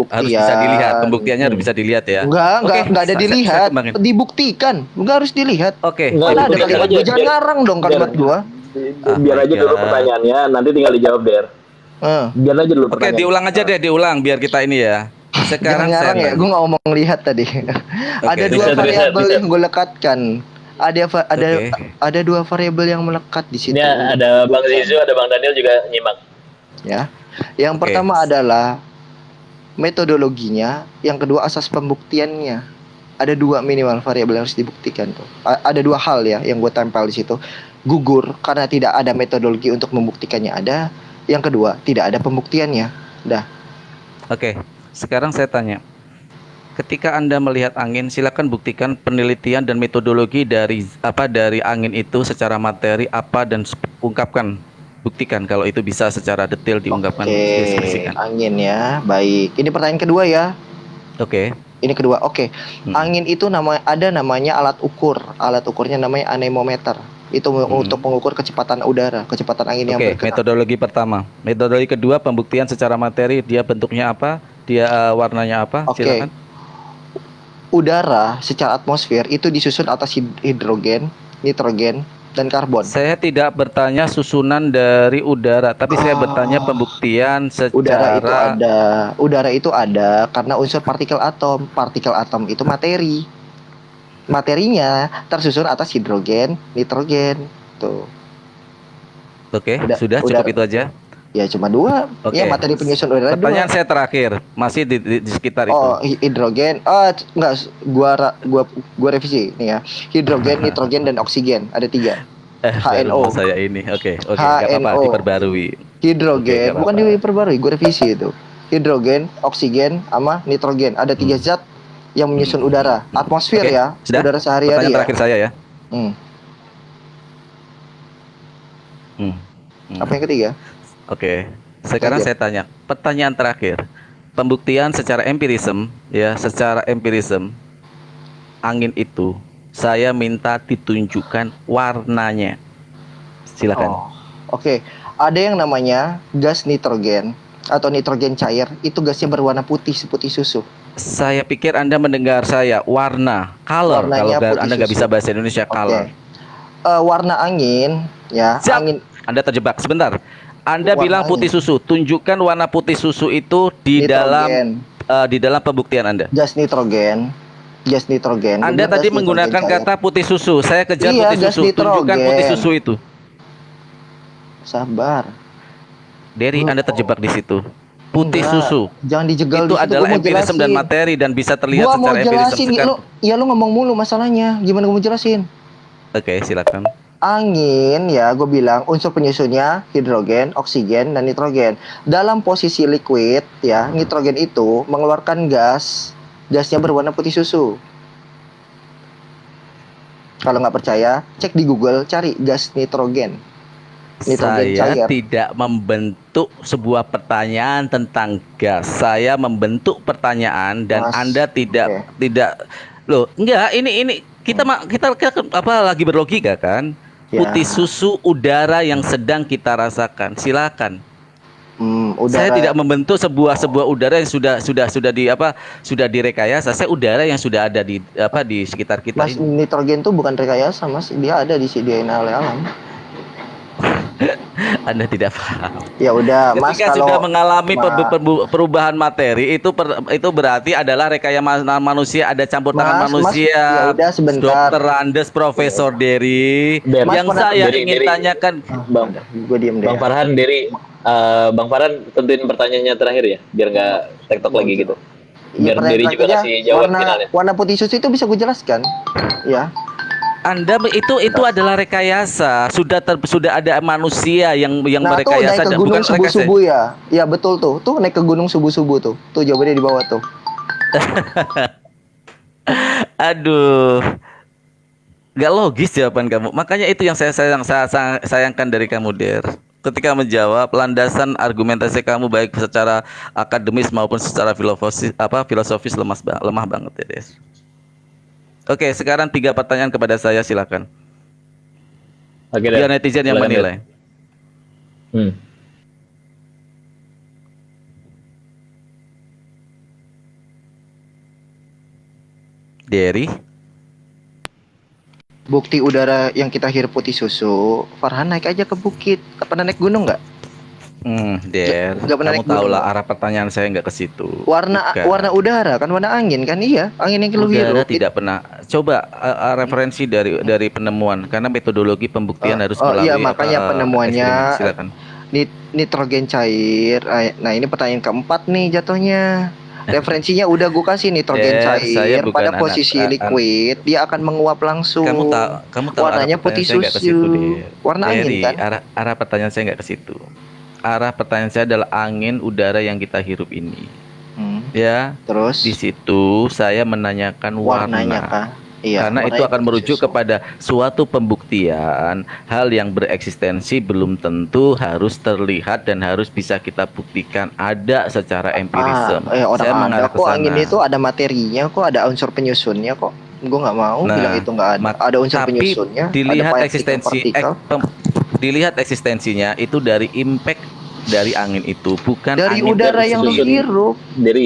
harus bisa dilihat. Pembuktiannya harus bisa dilihat ya. Enggak ada saya dilihat. kembangin. Dibuktikan. Enggak harus dilihat. Oke. Nggak, Mana ada dibuktikan kalimat aja, gue? Jangan biar- ngarang dong kalimat gua. Biar aja dulu God. pertanyaannya, nanti tinggal dijawab, Der. Biar aja dulu Oke, pertanyaan. diulang aja deh, diulang biar kita ini ya. Jangan Sekarang ngarang saya ya. Gue nggak ngomong lihat tadi. Ada dua Bisa, variabel bisa. yang gue lekatkan. Oke. Ada 2 variabel yang melekat di situ. Ini ada Bang Zizu, ada Bang Daniel juga nyimak. Ya. Yang Oke. pertama adalah metodologinya, yang kedua asas pembuktiannya. Ada 2 minimal variabel yang harus dibuktikan tuh. Ada 2 hal ya yang gue tempel di situ. Gugur karena tidak ada metodologi untuk membuktikannya ada. Yang kedua, tidak ada pembuktiannya. Dah. Oke, sekarang saya tanya. Ketika Anda melihat angin, silakan buktikan penelitian dan metodologi dari angin itu secara materi apa dan ungkapkan, buktikan kalau itu bisa secara detail diungkapkan, deskripsikan. Angin ya. Baik. Ini pertanyaan kedua ya. Oke. Ini kedua. Oke. Angin itu namanya alat ukur. Alat ukurnya namanya anemometer. Itu untuk mengukur kecepatan udara, kecepatan angin yang Oke, bergerak. metodologi pertama. Metodologi kedua, pembuktian secara materi, dia bentuknya apa, dia warnanya apa, Oke. silakan. Udara secara atmosfer itu disusun atas hidrogen, nitrogen, dan karbon. Saya tidak bertanya susunan dari udara, tapi saya bertanya pembuktian Udara itu secara ada. Udara itu ada karena unsur partikel atom. Partikel atom itu materi. Materinya tersusun atas hidrogen, nitrogen. Tuh. Oke, Udah- sudah udah. cukup itu aja. Ya cuma 2. Oke. Ya materi penyusun udara Pertanyaan 2. saya terakhir, masih di sekitar itu. Oh, hidrogen. Enggak, gua revisi nih ya. Hidrogen, nitrogen, dan oksigen. Ada 3. HNO. Baru saya ini. Oke, nggak apa-apa, HNO. diperbarui. Hidrogen, Oke, nggak bukan apa-apa. diperbarui, gue revisi itu. Hidrogen, oksigen, sama nitrogen. Ada 3 zat yang menyusun udara. Atmosfer Oke, ya, sudah? udara sehari-hari Pertanyaan ya. terakhir saya ya. Hmm. Hmm. Apa yang ketiga? Oke. Sekarang Saja. saya tanya, pertanyaan terakhir. Pembuktian secara empirisme ya, secara empirisme angin itu saya minta ditunjukkan warnanya. Silakan. Oh, oke. Ada yang namanya gas nitrogen atau nitrogen cair. Itu gasnya berwarna putih seperti susu. Saya pikir Anda mendengar saya warna, color. Warnanya Kalau putih Anda nggak susu. bisa bahasa Indonesia, color. Warna angin ya, Siap. angin Anda terjebak. Sebentar. Anda Warna bilang putih angin. susu. Tunjukkan warna putih susu itu di Nitrogen. dalam pembuktian Anda. gas nitrogen. Gas nitrogen. Anda Gua bilang tadi gas nitrogen menggunakan cair. kata putih susu. Saya kejar Iya, putih gas susu. Tunjukkan nitrogen. putih susu itu. Sabar. Derry, Anda terjebak di situ. Putih Enggak. susu. Jangan dijegal Itu di situ, adalah gua mau empirisme dan jelasin. materi dan bisa terlihat Gua mau secara empirisme. jelasin lu ngomong mulu masalahnya. Gimana gua mau jelasin? Oke, silakan. Angin ya, gue bilang unsur penyusunnya hidrogen, oksigen, dan nitrogen. Dalam posisi liquid ya, nitrogen itu mengeluarkan gas. Gasnya berwarna putih susu. Kalau nggak percaya, cek di Google, cari gas nitrogen. Nitrogen Saya cair. tidak membentuk sebuah pertanyaan tentang gas. Saya membentuk pertanyaan dan Mas, Anda tidak oke. tidak loh, enggak, ini Kita apa lagi berlogika kan? Ya. Putih susu udara yang sedang kita rasakan. Silakan. Saya Udara. tidak membentuk sebuah udara yang sudah direkayasa. Saya udara yang sudah ada di sekitar kita Mas, ini. nitrogen tuh bukan rekayasa, Mas. Dia ada disediain oleh alam. Anda tidak paham. Ya udah, Mas, Ketika kalau sudah mengalami Ma- perubahan materi itu berarti adalah rekayasa manusia, ada campur tangan Mas, manusia. ya udah sebentar. Dokter Andes, Profesor Dery. Der. Yang Mas, saya Dery, ingin Dery. tanyakan, Bang, gue diem deh. Bang Farhan dari Bang Farhan tentuin pertanyaannya terakhir ya, biar nggak tektok lagi gitu. Iya, Biar Dery juga pertanyaannya, kasih jawab finalnya. warna putih susu itu bisa gue jelaskan. Ya. Anda itu adalah rekayasa. Sudah ada manusia yang Nah, tuh merekayasa naik ke dan gunung bukan rekayasa. subuh-subuh ya. Ya betul tuh. Tuh naik ke gunung subuh-subuh tuh. Tuh jawabannya di bawah tuh. Aduh. Gak logis jawaban kamu. Makanya itu yang saya sayangkan dari kamu, Der. Ketika menjawab, landasan argumentasi kamu baik secara akademis maupun secara filosofis lemah banget ya, Der. Oke, sekarang 3 pertanyaan kepada saya, silakan. Oke, Biar Der. netizen yang Silakan, menilai. Der. Dery, Bukti udara yang kita hirup putih susu. Farhan naik aja ke bukit. Pernah naik gunung nggak? Der, Nggak pernah kamu naik tahu gunung. lah arah pertanyaan saya nggak ke situ. Bukan. Warna udara kan warna angin kan, iya, angin yang lu Udara hirup. tidak pernah. Coba referensi dari penemuan, karena metodologi pembuktian harus melalui iya, makanya penemuannya eksperimen. Silakan. Nitrogen cair. Nah, ini pertanyaan keempat nih jatuhnya. Referensinya udah gue kasih nitrogen Der, saya cair bukan pada anak- posisi liquid, dia akan menguap langsung. Kamu tahu Warnanya arah putih pertanyaan saya nggak ke situ, susu. Der. Warna angin Dery, kan? arah pertanyaan saya nggak ke situ. Arah pertanyaan saya adalah angin udara yang kita hirup ini. Ya, Terus di situ saya menanyakan warnanya warna. kah? Iya. Karena itu warnanya akan putih merujuk susu. kepada suatu pembuktian. Hal yang bereksistensi belum tentu harus terlihat dan harus bisa kita buktikan ada secara empirisme. Orang Saya ada mengarah ke kok sana. angin itu ada materinya kok, ada unsur penyusunnya kok. Gue nggak mau Nah, bilang itu nggak ada. Ada unsur tapi penyusunnya. dilihat ada eksistensi dilihat eksistensinya itu dari impact dari angin itu, bukan dari angin udara dari yang susun. dihirup. Dari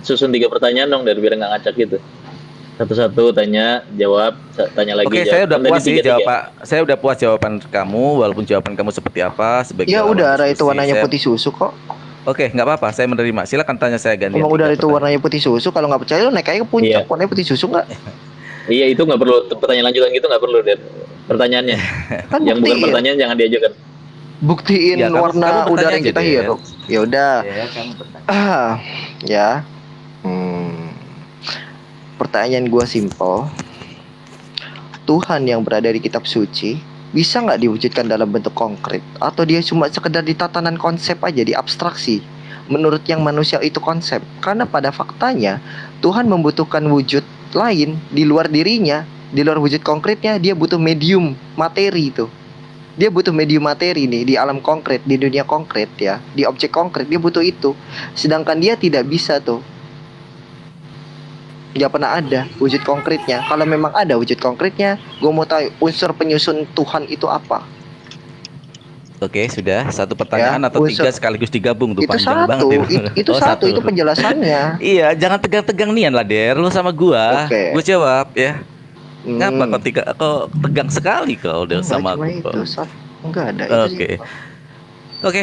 susun 3 pertanyaan dong, dari biar nggak ngacak gitu. Satu-satu tanya, jawab, tanya lagi. Oke, jawab. saya udah Kan tadi puas sih 3-3. jawab. Saya udah puas jawaban kamu, walaupun jawaban kamu seperti apa sebagai Ya lawan udara itu diskusi. warnanya Saya- putih susu kok. Oke, nggak apa-apa, saya menerima. Silakan tanya saya gantian. Emang 3 udara itu pertanyaan. warnanya putih susu. Kalau nggak percaya lo naik aja ke puncak, Iya. warnanya putih susu nggak? Iya, itu nggak perlu pertanyaan lanjutan gitu, nggak perlu, Der. Pertanyaannya. Kan Yang bukan buktiin. pertanyaan jangan diajukan. Buktiin Ya, kamu warna bertanya udara yang aja, kita Der. hirup. Ya udah. Ya, kamu bertanya. Ya. Pertanyaan gua simpel. Tuhan yang berada di kitab suci bisa nggak diwujudkan dalam bentuk konkret, atau dia cuma sekedar di tatanan konsep aja, di abstraksi menurut yang manusia itu konsep? Karena pada faktanya Tuhan membutuhkan wujud lain di luar dirinya, di luar wujud konkretnya. Dia butuh medium materi itu. Dia butuh medium materi nih di alam konkret, di dunia konkret ya, di objek konkret dia butuh itu. Sedangkan dia tidak bisa tuh. Nggak pernah ada wujud konkretnya. Kalau memang ada wujud konkretnya, gue mau tahu unsur penyusun Tuhan itu apa. Oke, sudah satu pertanyaan Ya, atau unsur- 3 sekaligus digabung tuh, Itu panjang satu, banget itu Oh, satu, itu penjelasannya. Iya, jangan tegang-tegang nian lah, Der. Lu sama gua. Oke. Gua jawab ya. Ngapa Hmm. kok tegang sekali kau udah Enggak, sama cuma aku? itu, enggak ada itu Oke. sih. Oke,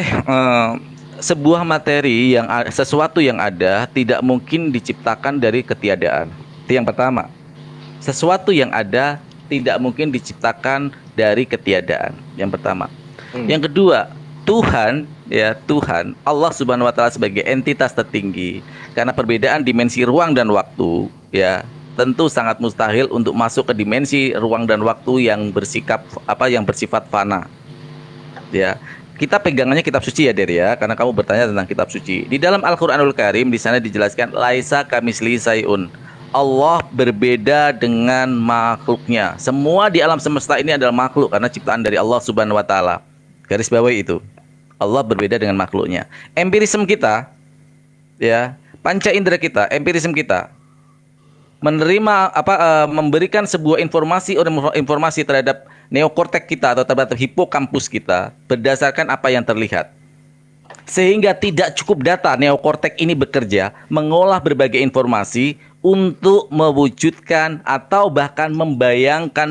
sebuah materi sesuatu yang ada tidak mungkin diciptakan dari ketiadaan. Itu yang pertama. Sesuatu yang ada tidak mungkin diciptakan dari ketiadaan. Yang pertama. Yang kedua, Tuhan Allah Subhanahu wa taala sebagai entitas tertinggi, karena perbedaan dimensi ruang dan waktu ya, tentu sangat mustahil untuk masuk ke dimensi ruang dan waktu yang bersifat fana. Ya. Kita pegangannya kitab suci ya, Der ya, karena kamu bertanya tentang kitab suci. Di dalam Al-Qur'anul Karim di sana dijelaskan laisa kamisli sayun. Allah berbeda dengan makhluknya. Semua di alam semesta ini adalah makhluk karena ciptaan dari Allah Subhanahu wa taala. Garis bawahi itu. Allah berbeda dengan makhluknya. Empirisme kita ya, panca indera kita, empirisme kita memberikan sebuah informasi terhadap neokortek kita atau terhadap hipokampus kita berdasarkan apa yang terlihat. Sehingga tidak cukup data neokortek ini bekerja mengolah berbagai informasi untuk mewujudkan atau bahkan membayangkan,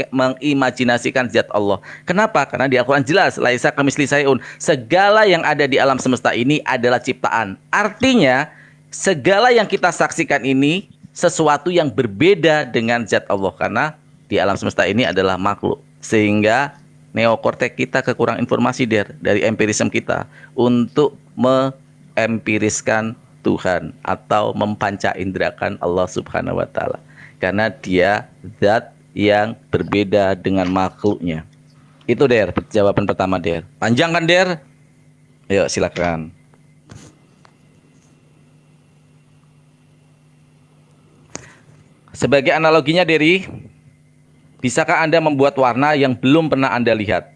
mengimajinasikan zat Allah. Kenapa? Karena di Al-Quran jelas, laisa kamitslihi syai'un, segala yang ada di alam semesta ini adalah ciptaan. Artinya segala yang kita saksikan ini sesuatu yang berbeda dengan zat Allah, karena di alam semesta ini adalah makhluk. Sehingga neokortek kita kekurangan informasi dari empirisme kita untuk mengempiriskan Tuhan atau mempanca-indrakan Allah Subhanahu wa taala. Karena dia zat yang berbeda dengan makhluknya. Itu Der, jawaban pertama Der. Panjang kan Der? Ayo silakan. Sebagai analoginya Deri, bisakah Anda membuat warna yang belum pernah Anda lihat?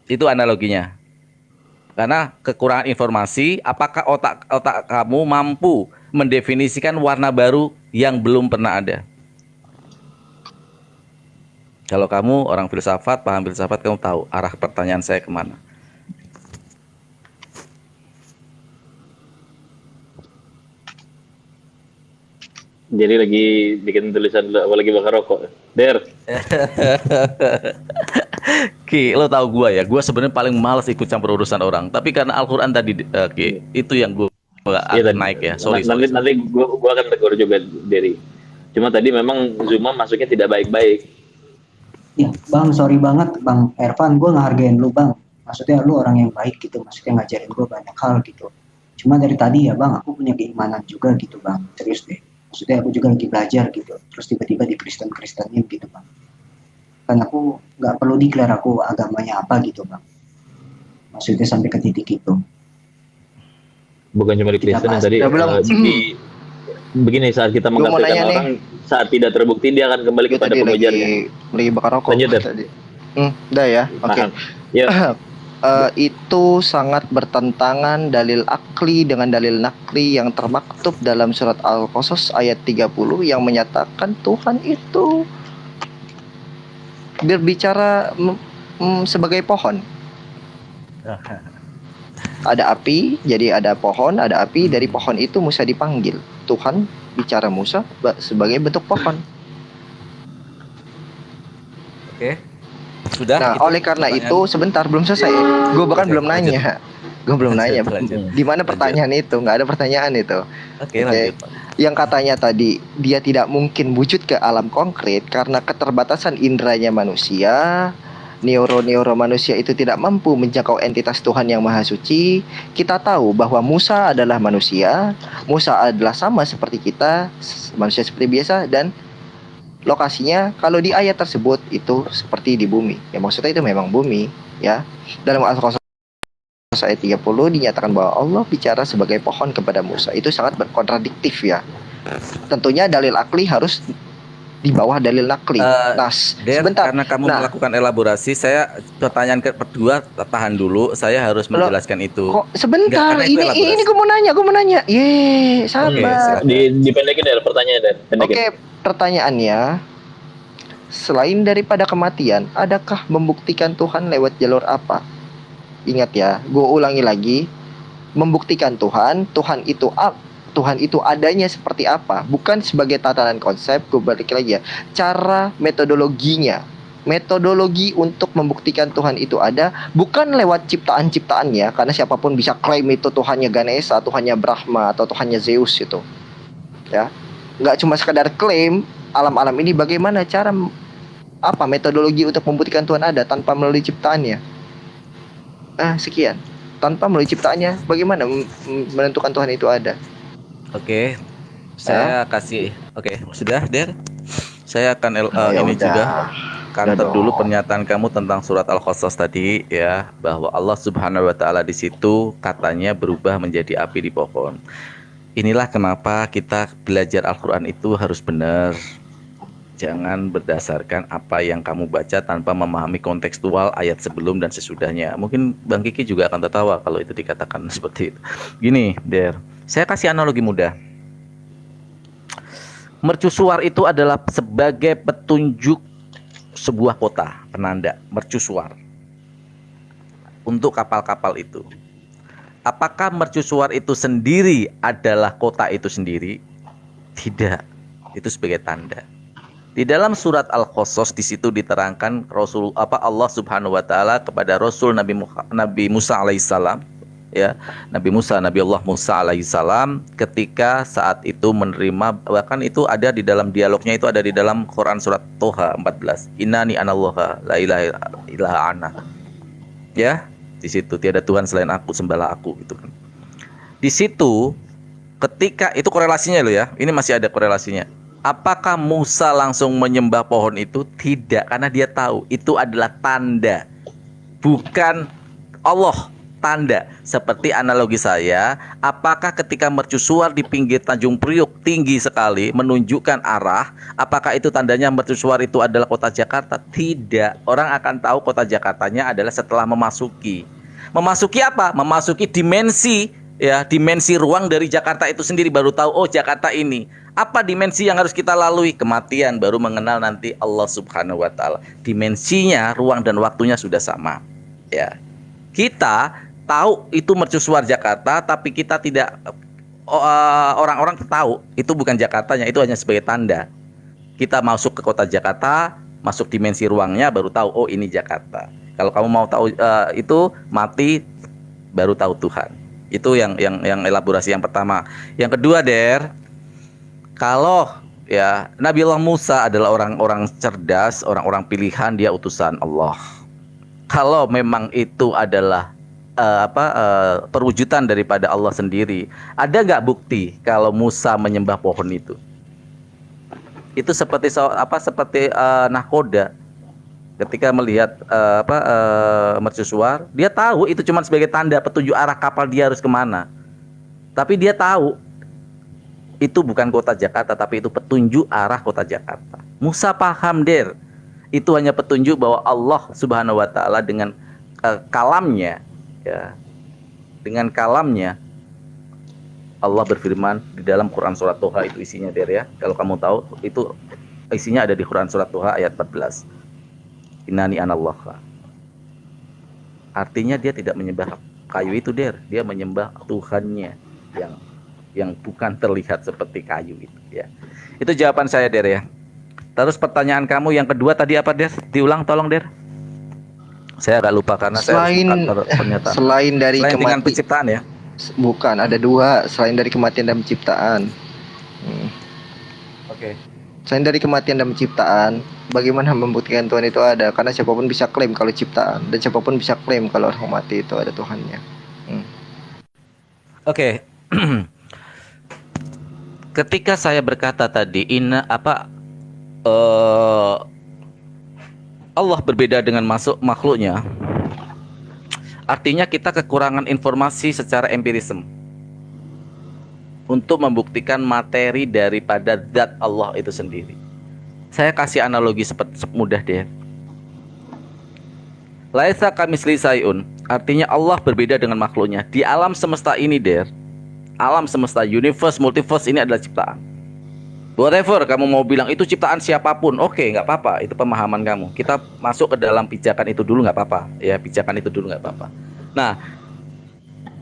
Itu analoginya. Karena kekurangan informasi, apakah otak kamu mampu mendefinisikan warna baru yang belum pernah ada? Kalau kamu orang filsafat, paham filsafat, kamu tahu arah pertanyaan saya kemana. Jadi lagi bikin tulisan dulu, apa lagi bakar rokok? Der. Ki, lo tau gue ya, gue sebenarnya paling males ikut campur urusan orang. Tapi karena Al-Quran tadi, Ki, itu yang gue naik ya. Sorry. Nanti gue akan tegur juga dari. Cuma tadi memang Zuma masuknya tidak baik-baik. Ya bang, sorry banget bang Ervan, gue ngehargain lu bang. Maksudnya lu orang yang baik gitu, maksudnya ngajarin gue banyak hal gitu. Cuma dari tadi ya bang, aku punya keimanan juga gitu bang, serius deh. Maksudnya aku juga lagi belajar gitu, terus tiba-tiba di Kristen-Kristenin gitu bang. Kan aku nggak perlu declare aku agamanya apa gitu bang. Maksudnya sampai ke titik itu. Bukan cuma di Kristen yang tadi begini, saat kita mengkafirkan orang, saat tidak terbukti dia akan kembali kepada pengejarnya. Lagi bakar rokok. Lanjut tadi. Udah ya, oke. Ya. Itu sangat bertentangan dalil akli dengan dalil nakli yang termaktub dalam surat Al-Qasas ayat 30 yang menyatakan Tuhan itu berbicara sebagai pohon. Ada api, jadi ada pohon, ada api, dari pohon itu Musa dipanggil. Tuhan bicara Musa sebagai bentuk pohon. Oke. Sudah. Nah, oleh karena itu sebentar belum selesai. Gue bahkan belum nanya. Gue belum nanya. Di mana pertanyaan itu? Nggak ada pertanyaan itu. Oke, lanjut. Yang katanya tadi dia tidak mungkin wujud ke alam konkret karena keterbatasan inderanya manusia. Neuro manusia itu tidak mampu menjangkau entitas Tuhan yang Maha Suci. Kita tahu bahwa Musa adalah manusia. Musa adalah sama seperti kita, manusia seperti biasa, dan lokasinya kalau di ayat tersebut itu seperti di bumi. Ya maksudnya itu memang bumi, ya. Dalam Al-Qasas ayat 30 dinyatakan bahwa Allah bicara sebagai pohon kepada Musa. Itu sangat berkontradiktif ya. Tentunya dalil akli harus di bawah dalil nakli. Sebentar. Karena kamu melakukan elaborasi, saya pertanyaan kedua tahan dulu. Saya harus menjelaskan itu. Kok sebentar? Ini gue mau nanya. Sabar. Dipendekin dari pertanyaan dan. Oke, pertanyaannya, selain daripada kematian, adakah membuktikan Tuhan lewat jalur apa? Ingat ya, gue ulangi lagi, membuktikan Tuhan itu adanya seperti apa, bukan sebagai tatanan konsep. Gue balik lagi ya, cara metodologinya, metodologi untuk membuktikan Tuhan itu ada, bukan lewat ciptaan-ciptaannya, karena siapapun bisa klaim itu Tuhannya Ganesha, Tuhannya Brahma, atau Tuhannya Zeus itu, ya. Nggak cuma sekadar klaim alam-alam ini, bagaimana cara metodologi untuk membuktikan Tuhan ada tanpa melalui ciptaannya. Sekian, tanpa melalui ciptaannya, bagaimana menentukan Tuhan itu ada? Oke, saya kasih. Oke, sudah Der. Saya akan juga counter dulu pernyataan kamu tentang surat Al-Qasas tadi ya, bahwa Allah Subhanahu wa taala di situ katanya berubah menjadi api di pohon. Inilah kenapa kita belajar Al-Quran itu harus benar. Jangan berdasarkan apa yang kamu baca tanpa memahami kontekstual ayat sebelum dan sesudahnya. Mungkin Bang Kiki juga akan tertawa kalau itu dikatakan seperti itu. Gini, Der, saya kasih analogi mudah. Mercusuar itu adalah sebagai petunjuk sebuah kota, penanda mercusuar untuk kapal-kapal itu. Apakah mercusuar itu sendiri adalah kota itu sendiri? Tidak. Itu sebagai tanda. Di dalam surat Al-Qasas di situ diterangkan Allah Subhanahu wa taala kepada Rasul Nabi Musa alaihissalam, ya, Nabi Allah Musa alaihissalam ketika saat itu menerima, bahkan itu ada di dalam dialognya, itu ada di dalam Quran surat Toha 14. Innani anallaha la ilaha ana. Ya, di situ tiada Tuhan selain aku, sembahlah aku, gitu kan. Di situ ketika itu korelasinya loh ya. Ini masih ada korelasinya. Apakah Musa langsung menyembah pohon itu? Tidak, karena dia tahu itu adalah tanda, bukan Allah. Tanda seperti analogi saya, apakah ketika mercusuar di pinggir Tanjung Priok tinggi sekali menunjukkan arah, apakah itu tandanya mercusuar itu adalah kota Jakarta? Tidak. Orang akan tahu kota Jakartanya adalah setelah memasuki apa? Memasuki dimensi, ya, dimensi ruang dari Jakarta itu sendiri, baru tahu oh Jakarta ini. Apa dimensi yang harus kita lalui? Kematian, baru mengenal nanti Allah Subhanahu wa taala. Dimensinya, ruang dan waktunya sudah sama. Ya. Kita tahu itu mercusuar Jakarta, tapi kita tidak, orang-orang tahu itu bukan Jakartanya, itu hanya sebagai tanda. Kita masuk ke kota Jakarta, masuk dimensi ruangnya, baru tahu oh ini Jakarta. Kalau kamu mau tahu itu mati, baru tahu Tuhan. Itu yang elaborasi yang pertama. Yang kedua, kalau ya Nabi Allah Musa adalah orang-orang cerdas, orang-orang pilihan, dia utusan Allah. Kalau memang itu adalah perwujudan daripada Allah sendiri, ada nggak bukti kalau Musa menyembah pohon itu? Itu seperti nahkoda ketika melihat mercusuar, dia tahu itu cuma sebagai tanda petunjuk arah kapal dia harus kemana. Tapi dia tahu itu bukan kota Jakarta, tapi itu petunjuk arah kota Jakarta. Musa paham, itu hanya petunjuk bahwa Allah Subhanahu wa taala dengan kalamnya, ya, dengan kalamnya Allah berfirman di dalam Quran surat Toha, itu isinya ya. Kalau kamu tahu, itu isinya ada di Quran surat Toha ayat 14. Innani anallaha. Artinya dia tidak menyembah kayu itu, dia menyembah Tuhannya yang bukan terlihat seperti kayu itu, ya. Itu jawaban saya, ya. Terus pertanyaan kamu yang kedua tadi apa, Diulang tolong, Saya agak lupa karena selain dari dengan penciptaan, ya. Bukan, ada dua, selain dari kematian dan penciptaan. Oke. Selain dari kematian dan penciptaan, bagaimana membuktikan Tuhan itu ada? Karena siapapun bisa klaim kalau ciptaan, dan siapapun bisa klaim kalau orang mati itu ada Tuhannya. Oke. Ketika saya berkata tadi Allah berbeda dengan makhluknya, artinya kita kekurangan informasi secara empirisme untuk membuktikan materi daripada zat Allah itu sendiri. Saya kasih analogi seperti mudah, Laisa kamitslihi syai'un, artinya Allah berbeda dengan makhluknya. Di alam semesta ini, alam semesta, universe, multiverse ini adalah ciptaan. Whatever kamu mau bilang itu ciptaan siapapun, oke, nggak apa-apa, itu pemahaman kamu. Kita masuk ke dalam pijakan itu dulu, nggak apa-apa, ya, pijakan itu dulu nggak apa-apa. Nah,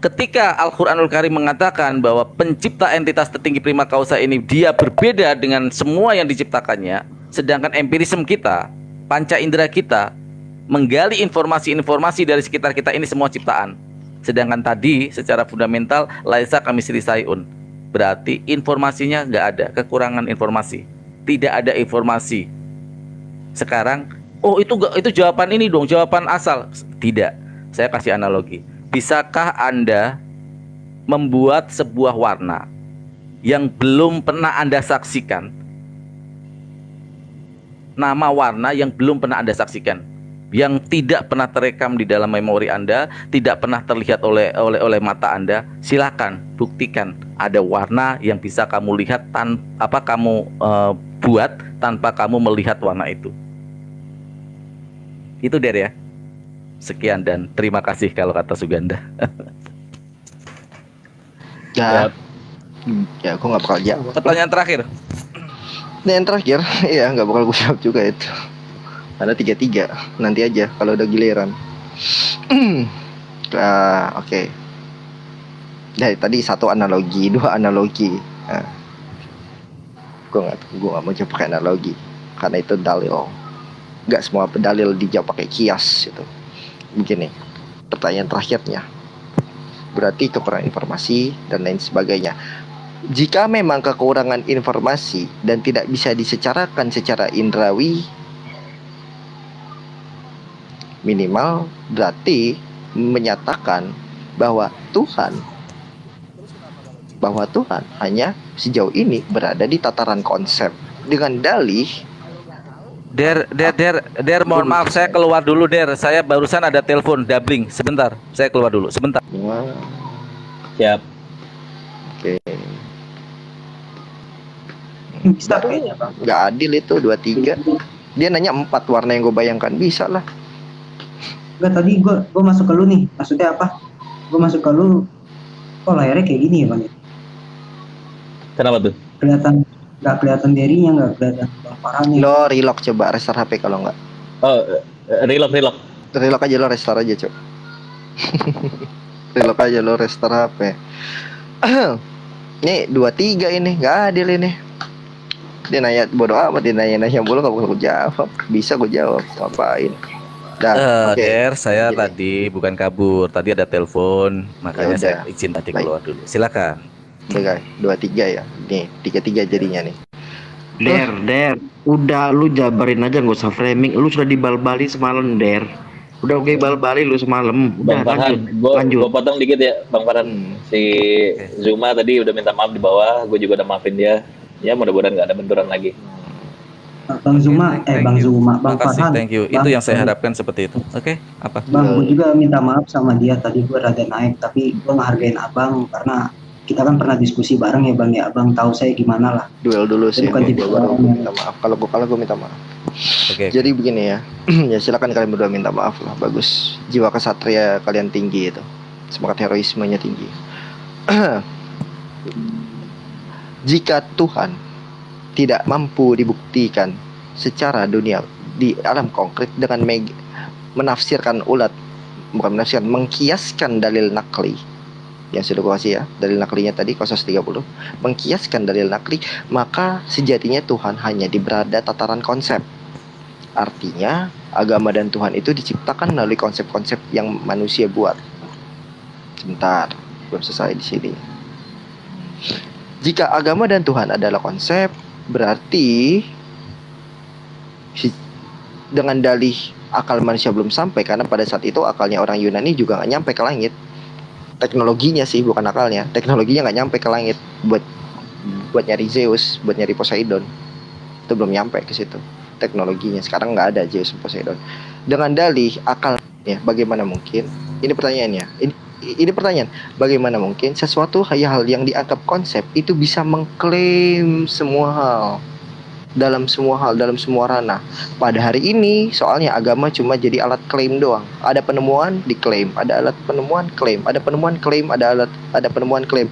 ketika Al-Quranul Karim mengatakan bahwa pencipta entitas tertinggi prima causa ini dia berbeda dengan semua yang diciptakannya, sedangkan empirisme kita, panca indera kita menggali informasi-informasi dari sekitar kita ini semua ciptaan. Sedangkan tadi secara fundamental laisa kamitslihi syai'un, berarti informasinya nggak ada, kekurangan informasi, tidak ada informasi. Sekarang, oh itu jawaban ini dong, jawaban asal. Tidak, saya kasih analogi. Bisakah Anda membuat sebuah warna yang belum pernah Anda saksikan? Nama warna yang belum pernah Anda saksikan, yang tidak pernah terekam di dalam memori Anda, tidak pernah terlihat oleh mata Anda. Silakan buktikan ada warna yang bisa kamu lihat kamu buat tanpa kamu melihat warna itu. Itu ya. Sekian dan terima kasih kalau kata Suganda. Ya, aku nggak bakal jawab. Pertanyaan terakhir. Nah yang terakhir, ya nggak bakal gue jawab juga itu. Ada 3-3, nanti aja kalau udah giliran. Oke. Dari tadi satu analogi, dua analogi. Gue nggak mau jawab pakai analogi, karena itu dalil. Nggak semua pedalil dijawab pakai kias itu. Begini, pertanyaan terakhirnya. Berarti kekurangan informasi dan lain sebagainya. Jika memang kekurangan informasi dan tidak bisa disecarakan secara indrawi, minimal berarti menyatakan bahwa Tuhan hanya sejauh ini berada di tataran konsep dengan dalih. Der, mohon maaf saya keluar dulu Der. Saya barusan ada telepon doubling. Sebentar, saya keluar dulu. Sebentar. Siap. Oke. Bisa kayaknya bang. Nggak adil itu 2-3. Dia nanya 4 warna yang gue bayangkan, bisa lah. Enggak, tadi gue masuk ke lu nih. Maksudnya apa? Gue masuk ke lu. Kok layarnya kayak gini ya bang? Kenapa tuh? Nggak kelihatan darinya, nggak kelihatan bang Farhannya. Lo relock coba, restart HP kalau nggak. Oh, relock. Relock aja, lo restart aja coba. Relock aja, lo restart HP. Nih 2-3 ini, nggak adil ini. Dia nanya bodoh amat, dia nanya mulu nggak gue jawab. Bisa gue jawab, ngapain? Dah, oke. Der, saya Gini. tadi bukan kabur, tadi ada telepon, makanya Ya saya udah. izin tadi Baik. keluar dulu. Silakan. Oke guys, 2-3 ya. Nih 3-3 jadinya nih. Der, udah lu jabarin aja, nggak usah framing. Lu sudah dibal-bali semalam, Der. Udah oke bal-bali lu semalam. Udah Bang Farhan, lanjut. gue potong dikit ya, Bang Farhan. Si Zuma tadi udah minta maaf di bawah, gue juga udah maafin dia. Ya mudah-mudahan nggak ada benturan lagi. Bang Zuma, Bang Makasih, Farhan. thank you. Bang, Itu yang saya harapkan seperti itu. Oke, apa? Bang, gue juga minta maaf sama dia. Tadi gue rada naik, tapi gue ngehargain abang karena kita kan pernah diskusi bareng ya bang ya. Abang tahu saya gimana lah. Duel dulu sih. Bukan Gue tipe baru orang yang- minta maaf. Kalau gue kalah gue minta maaf. Oke. Jadi begini ya. Ya silakan kalian berdua minta maaf lah. Bagus. Jiwa kesatria kalian tinggi itu. Semangat heroismenya tinggi. Jika Tuhan tidak mampu dibuktikan secara dunia di alam konkret dengan menafsirkan mengkiaskan dalil nakli yang sudah gua kasih ya, dalil naklinya tadi Qasas 30, mengkiaskan dalil nakli, maka sejatinya Tuhan hanya di berada tataran konsep. Artinya agama dan Tuhan itu diciptakan melalui konsep-konsep yang manusia buat. Sebentar, belum selesai di sini. Jika agama dan Tuhan adalah konsep, berarti dengan dalih akal manusia belum sampai, karena pada saat itu akalnya orang Yunani juga nggak nyampe ke langit. Teknologinya sih, bukan akalnya. Teknologinya nggak nyampe ke langit buat nyari Zeus, buat nyari Poseidon. Itu belum nyampe ke situ. Teknologinya sekarang nggak ada Zeus dan Poseidon. Dengan dalih akalnya, bagaimana mungkin? Ini pertanyaannya. Ini pertanyaan, bagaimana mungkin sesuatu hal yang dianggap konsep itu bisa mengklaim semua hal, dalam semua ranah. Pada hari ini soalnya agama cuma jadi alat klaim doang. Ada penemuan diklaim, ada alat penemuan klaim, ada penemuan klaim, ada penemuan klaim.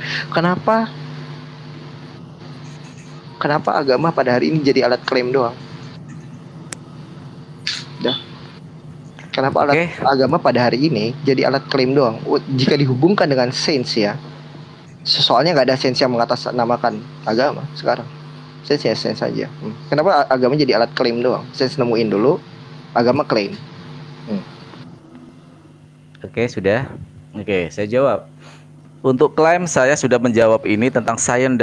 Kenapa agama pada hari ini jadi alat klaim doang? Kenapa agama pada hari ini jadi alat klaim doang? Jika dihubungkan dengan sains ya, soalnya nggak ada sains yang mengatasnamakan agama sekarang. Sains saja. Kenapa agama jadi alat klaim doang? Sains nemuin dulu, agama klaim. Oke, sudah. Oke, saya jawab. Untuk klaim saya sudah menjawab ini tentang sains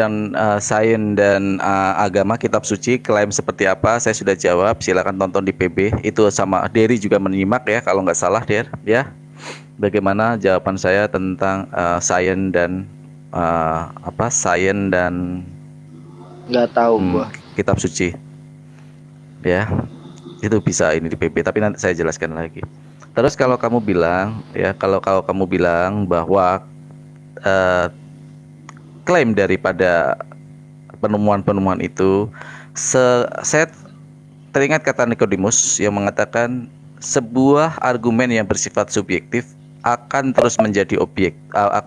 dan agama kitab suci, klaim seperti apa saya sudah jawab. Silakan tonton di PB. Itu sama Derry juga menyimak ya kalau nggak salah Der ya. Bagaimana jawaban saya tentang sains dan Nggak tahu gua. kitab suci. Ya. Itu bisa ini di PB, tapi nanti saya jelaskan lagi. Terus kalau kamu bilang bahwa klaim daripada penemuan-penemuan itu, saya teringat kata Nikodemus yang mengatakan sebuah argumen yang bersifat subjektif akan terus menjadi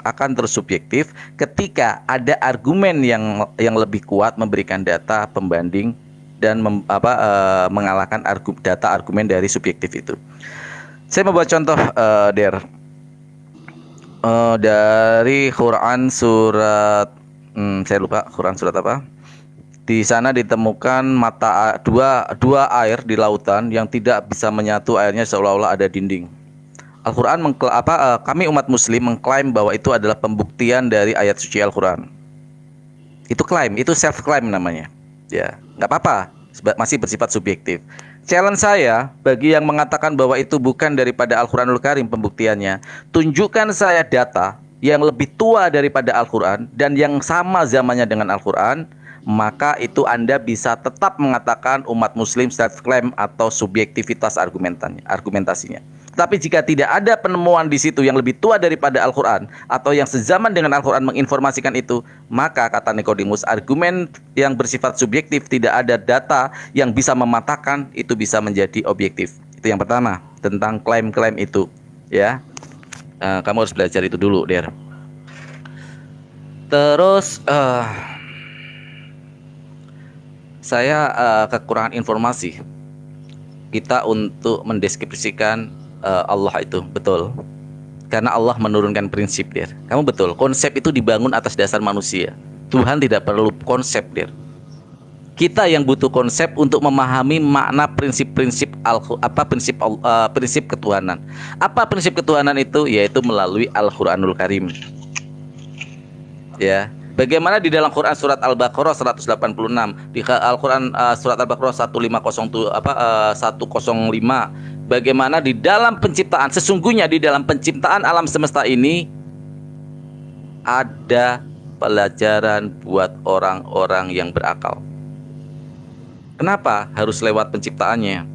akan terus subjektif ketika ada argumen yang lebih kuat memberikan data pembanding dan mengalahkan data argumen dari subjektif itu. Saya membuat contoh Der dari Quran surat saya lupa Quran surat apa. Di sana ditemukan dua air di lautan yang tidak bisa menyatu, airnya seolah-olah ada dinding. Al-Quran kami umat muslim mengklaim bahwa itu adalah pembuktian dari ayat suci Al-Quran. Itu klaim, itu self claim namanya. Ya, nggak apa-apa, masih bersifat subjektif. Challenge saya bagi yang mengatakan bahwa itu bukan daripada Al-Quranul Karim pembuktiannya, tunjukkan saya data yang lebih tua daripada Al-Quran dan yang sama zamannya dengan Al-Quran, maka itu Anda bisa tetap mengatakan umat muslim self claim atau subjektivitas argumentasinya. Tapi jika tidak ada penemuan di situ yang lebih tua daripada Al-Quran atau yang sezaman dengan Al-Quran menginformasikan itu, maka kata Nikodemus, argumen yang bersifat subjektif tidak ada data yang bisa mematahkan itu bisa menjadi objektif. Itu yang pertama tentang klaim-klaim itu, ya. Kamu harus belajar itu dulu, Der. Terus saya kekurangan informasi kita untuk mendeskripsikan Allah itu betul, karena Allah menurunkan prinsip, Der. Kamu betul, konsep itu dibangun atas dasar manusia. Tuhan tidak perlu konsep, Der. Kita yang butuh konsep untuk memahami makna prinsip-prinsip prinsip ketuhanan. Apa prinsip ketuhanan itu? Yaitu melalui Al-Quranul Karim. Ya. Bagaimana di dalam Quran surat Al-Baqarah 186, di Al-Quran surat Al-Baqarah 105, bagaimana di dalam penciptaan, sesungguhnya di dalam penciptaan alam semesta ini ada pelajaran buat orang-orang yang berakal. Kenapa harus lewat penciptaannya?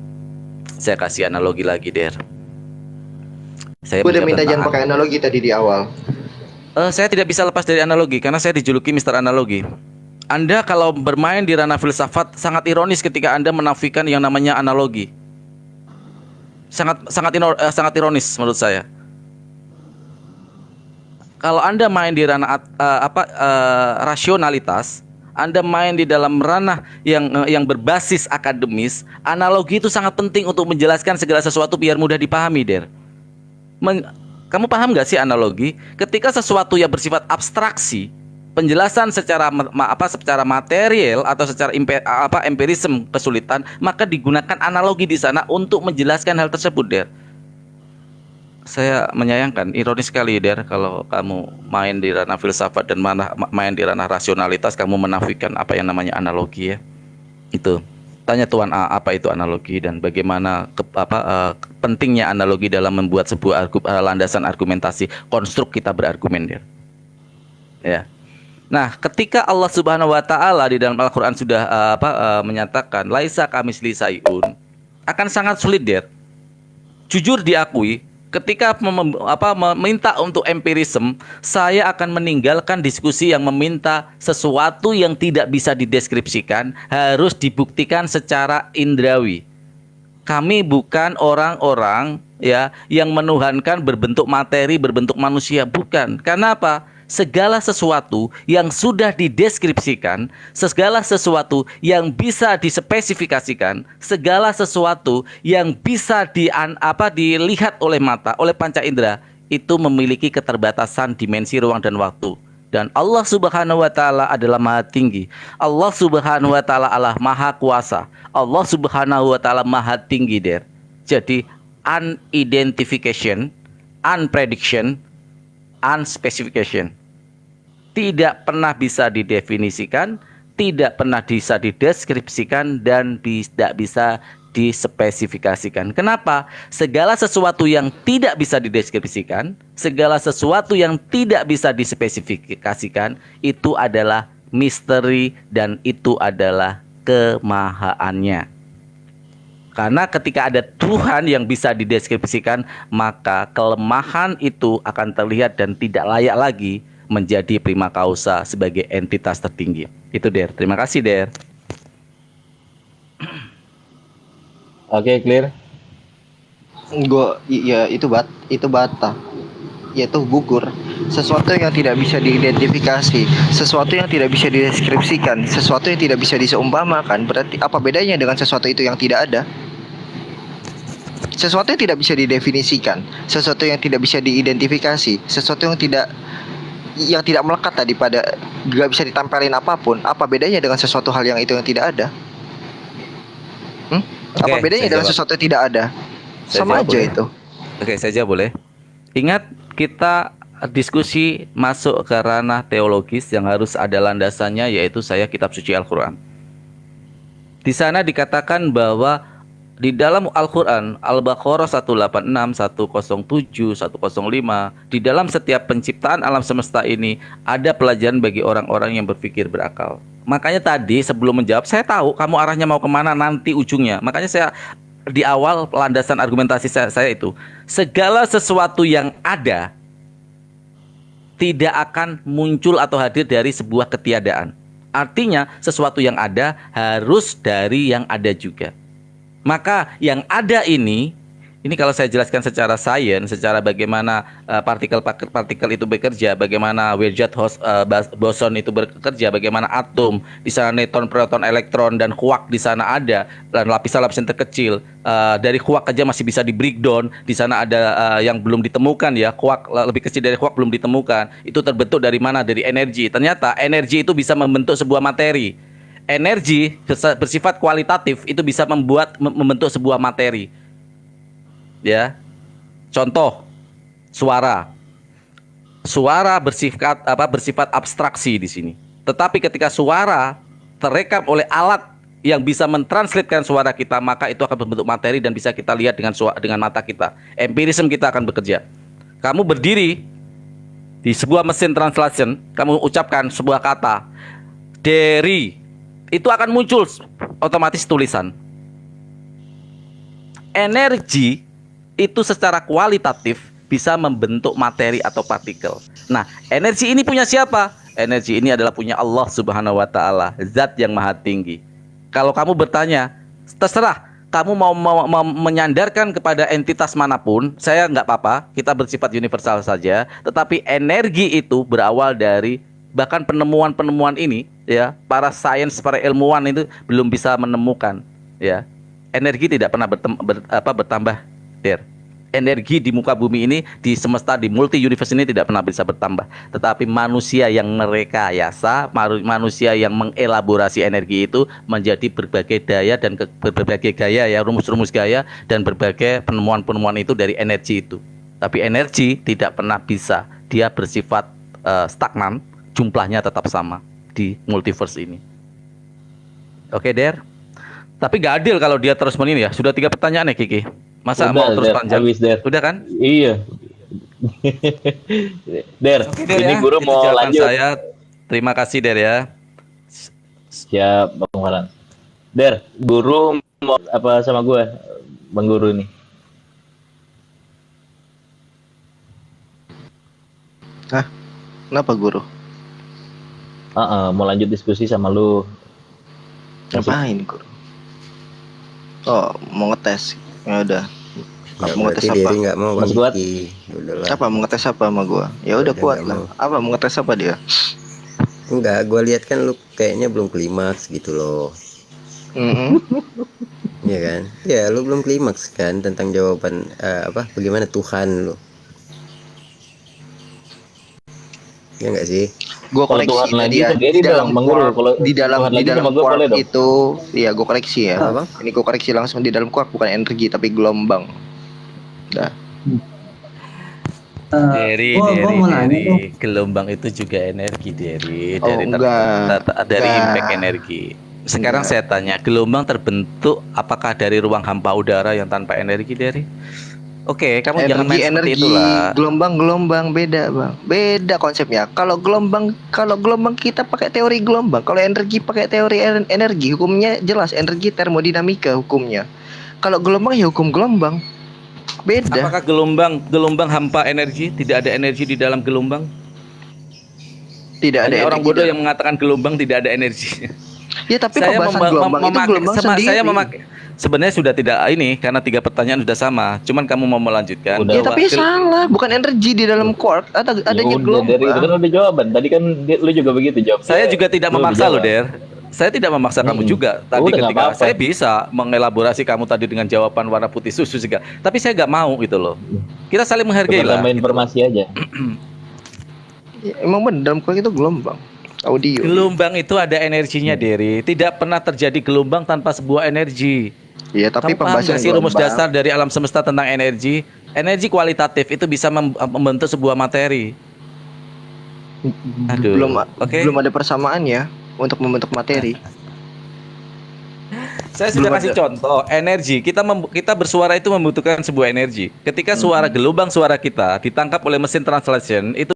Saya kasih analogi lagi, Der. Saya udah minta jangan pakai analogi tadi di awal. Saya tidak bisa lepas dari analogi karena saya dijuluki Mister Analogi. Anda kalau bermain di ranah filsafat sangat ironis ketika Anda menafikan yang namanya analogi. Sangat ironis menurut saya. Kalau Anda main di ranah rasionalitas, Anda main di dalam ranah yang berbasis akademis, analogi itu sangat penting untuk menjelaskan segala sesuatu biar mudah dipahami, Der. Kamu paham nggak sih analogi? Ketika sesuatu yang bersifat abstraksi, penjelasan secara material atau secara empirisme kesulitan, maka digunakan analogi di sana untuk menjelaskan hal tersebut, Der. Saya menyayangkan, ironis sekali, Der, kalau kamu main di ranah filsafat dan main di ranah rasionalitas, kamu menafikan apa yang namanya analogi, ya. Itu. Tanya Tuan A, apa itu analogi dan bagaimana pentingnya analogi dalam membuat sebuah landasan argumentasi, konstruk kita berargumen, Der. Ya. Nah, ketika Allah Subhanahu wa taala di dalam Al-Qur'an sudah menyatakan laisa kamisli sayun, akan sangat sulit, Der. Jujur diakui, ketika meminta untuk empirisme, saya akan meninggalkan diskusi yang meminta sesuatu yang tidak bisa dideskripsikan harus dibuktikan secara indrawi. Kami bukan orang-orang ya yang menuhankan berbentuk materi, berbentuk manusia, bukan. Karena apa? Segala sesuatu yang sudah dideskripsikan, segala sesuatu yang bisa dispesifikasikan, segala sesuatu yang bisa dilihat oleh mata, oleh panca indera, itu memiliki keterbatasan dimensi ruang dan waktu. Dan Allah Subhanahu wa taala adalah Maha Tinggi. Allah Subhanahu wa taala adalah Maha Kuasa. Allah Subhanahu wa taala Maha Tinggi, Der. Jadi unidentification, unprediction, unspecification. Tidak pernah bisa didefinisikan, tidak pernah bisa dideskripsikan, dan tidak bisa dispesifikasikan. Kenapa? Segala sesuatu yang tidak bisa dideskripsikan, segala sesuatu yang tidak bisa dispesifikasikan, itu adalah misteri dan itu adalah kemahaannya. Karena ketika ada Tuhan yang bisa dideskripsikan, maka kelemahan itu akan terlihat dan tidak layak lagi menjadi prima causa sebagai entitas tertinggi. Itu, Der. Terima kasih, Der. Oke, clear. Iya, itu bata. yaitu gugur. Sesuatu yang tidak bisa diidentifikasi, sesuatu yang tidak bisa dideskripsikan, sesuatu yang tidak bisa diseumpamakan, berarti apa bedanya dengan sesuatu itu yang tidak ada? Sesuatu yang tidak bisa didefinisikan, sesuatu yang tidak bisa diidentifikasi, sesuatu yang tidak melekat tadi pada gak bisa ditempelin apapun, apa bedanya dengan sesuatu hal yang itu yang tidak ada? Apa Oke, bedanya saya dengan jawab. sesuatu yang tidak ada? Saya Sama jawab aja boleh? itu. Oke, saya jawab boleh. Ingat, kita diskusi masuk ke ranah teologis yang harus ada landasannya, yaitu saya kitab suci Al-Quran. Di sana dikatakan bahwa di dalam Al-Quran, Al-Baqarah 186, 107, 105, di dalam setiap penciptaan alam semesta ini ada pelajaran bagi orang-orang yang berpikir berakal. Makanya tadi sebelum menjawab, saya tahu kamu arahnya mau kemana nanti ujungnya. Makanya saya di awal landasan argumentasi saya itu, segala sesuatu yang ada tidak akan muncul atau hadir dari sebuah ketiadaan. Artinya sesuatu yang ada harus dari yang ada juga. Maka yang ada ini kalau saya jelaskan secara sains, secara bagaimana partikel itu bekerja, bagaimana Wheeler boson itu bekerja, bagaimana atom, di sana neutron, proton, elektron, dan quark di sana ada, dan lapisan-lapisan terkecil. Dari quark aja masih bisa di breakdown, di sana ada yang belum ditemukan ya, quark lebih kecil dari quark belum ditemukan. Itu terbentuk dari mana? Dari energi. Ternyata energi itu bisa membentuk sebuah materi. Energi bersifat kualitatif itu bisa membentuk sebuah materi. Ya, contoh suara bersifat abstraksi di sini. Tetapi ketika suara terekam oleh alat yang bisa mentranslatekan suara kita, maka itu akan berbentuk materi dan bisa kita lihat dengan mata kita. Empirisme kita akan bekerja. Kamu berdiri di sebuah mesin translation, kamu ucapkan sebuah kata dari, itu akan muncul otomatis tulisan. Energi itu secara kualitatif bisa membentuk materi atau partikel. Nah, energi ini punya siapa? Energi ini adalah punya Allah Subhanahu wa Ta'ala, zat yang maha tinggi. Kalau kamu bertanya, terserah kamu mau menyandarkan kepada entitas manapun, saya nggak apa-apa, kita bersifat universal saja. Tetapi energi itu berawal dari, bahkan penemuan-penemuan ini, ya, para sains, para ilmuwan itu belum bisa menemukan, ya. Energi tidak pernah bertambah. Energi di muka bumi ini, di semesta, di multi universe ini tidak pernah bisa bertambah. Tetapi manusia yang merekayasa, manusia yang mengelaborasi energi itu menjadi berbagai daya dan berbagai gaya, ya, rumus-rumus gaya dan berbagai penemuan-penemuan itu dari energi itu. Tapi energi tidak pernah bisa, dia bersifat stagnan, jumlahnya tetap sama di multiverse ini. Oke, Der. Tapi gak adil kalau dia terus menini ya. Sudah 3 pertanyaan ya, Kiki. Masa Udah, mau terus Der, panjang? habis, Der. Udah kan? Iya. Der, Oke, Der, ini ya. guru Itu mau jawaban lanjut. saya. Terima kasih, Der, ya. Siap, Bang Farhan. Der, guru mau apa sama gue, Bang Guru ini? Hah? Kenapa guru? Mau lanjut diskusi sama lu. Ngapain guru? Oh, mau ngetes. Ya udah. Nggak, Mau ngetes berarti apa? Dery nggak mau Mas Bang Kuat? Kiki. Udahlah. Apa mau ngetes apa sama gua? Ya udah Udah, kuat nggak lah. mau. Apa mau ngetes apa dia? Enggak, gue lihat kan lu kayaknya belum klimaks gitu loh. Iya kan? Ya, lu belum klimaks kan tentang jawaban bagaimana Tuhan lu. Ya enggak sih? Gua Kalau koreksi Tuhan lagi tadi ya. sendiri dong, Bang Guru. Kalau di dalam Tuhan lagi sama gua quark boleh dong. itu, iya gua koreksi ya. Apa, Bang? Ini gua koreksi langsung, di dalam quark bukan energi tapi gelombang. Dah. Dari gua mau nanya dong. gelombang itu juga energi, dari Oh, enggak. dari Enggak. impact energi. Sekarang saya tanya, gelombang terbentuk apakah dari ruang hampa udara yang tanpa energi, dari? Oke, kamu jangan main seperti Energi, itulah. gelombang beda, Bang. Beda konsepnya. Kalau gelombang kita pakai teori gelombang. Kalau energi pakai teori energi, hukumnya jelas, energi termodinamika hukumnya. Kalau gelombang ya hukum gelombang. Beda. Apakah gelombang hampa energi? Tidak ada energi di dalam gelombang? Tidak ada Hanya orang energi bodoh dalam- yang mengatakan gelombang tidak ada energi. Ya tapi pembahasan gelombang itu gelombang sendiri. sebenarnya sudah tidak ini karena 3 pertanyaan sudah sama. Cuman kamu mau melanjutkan. Udah. Ya tapi salah, bukan energi di dalam quark, adanya Udah, dari itu kan gelombang. udah jawaban. Tadi kan lu juga begitu jawab. Saya juga tidak Lu memaksa udah loh, Der. Saya tidak memaksa kamu juga. Tadi Udah, nggak ketika apa-apa. saya bisa mengelaborasi kamu tadi dengan jawaban warna putih susu juga. Tapi saya nggak mau gitu loh. Kita saling menghargai lah. tambah informasi aja. Ya, emang bener dalam quark itu gelombang audio. Gelombang itu ada energinya, Derry. Tidak pernah terjadi gelombang tanpa sebuah energi. Iya, tapi Kamu paham pembahasan nggak sih rumus gelombang. dasar dari alam semesta tentang energi? Energi kualitatif itu bisa membentuk sebuah materi. Aduh. Belum ada persamaan ya untuk membentuk materi. Saya sudah Belum kasih ada. contoh energi. Kita bersuara itu membutuhkan sebuah energi. Ketika suara gelombang suara kita ditangkap oleh mesin translation itu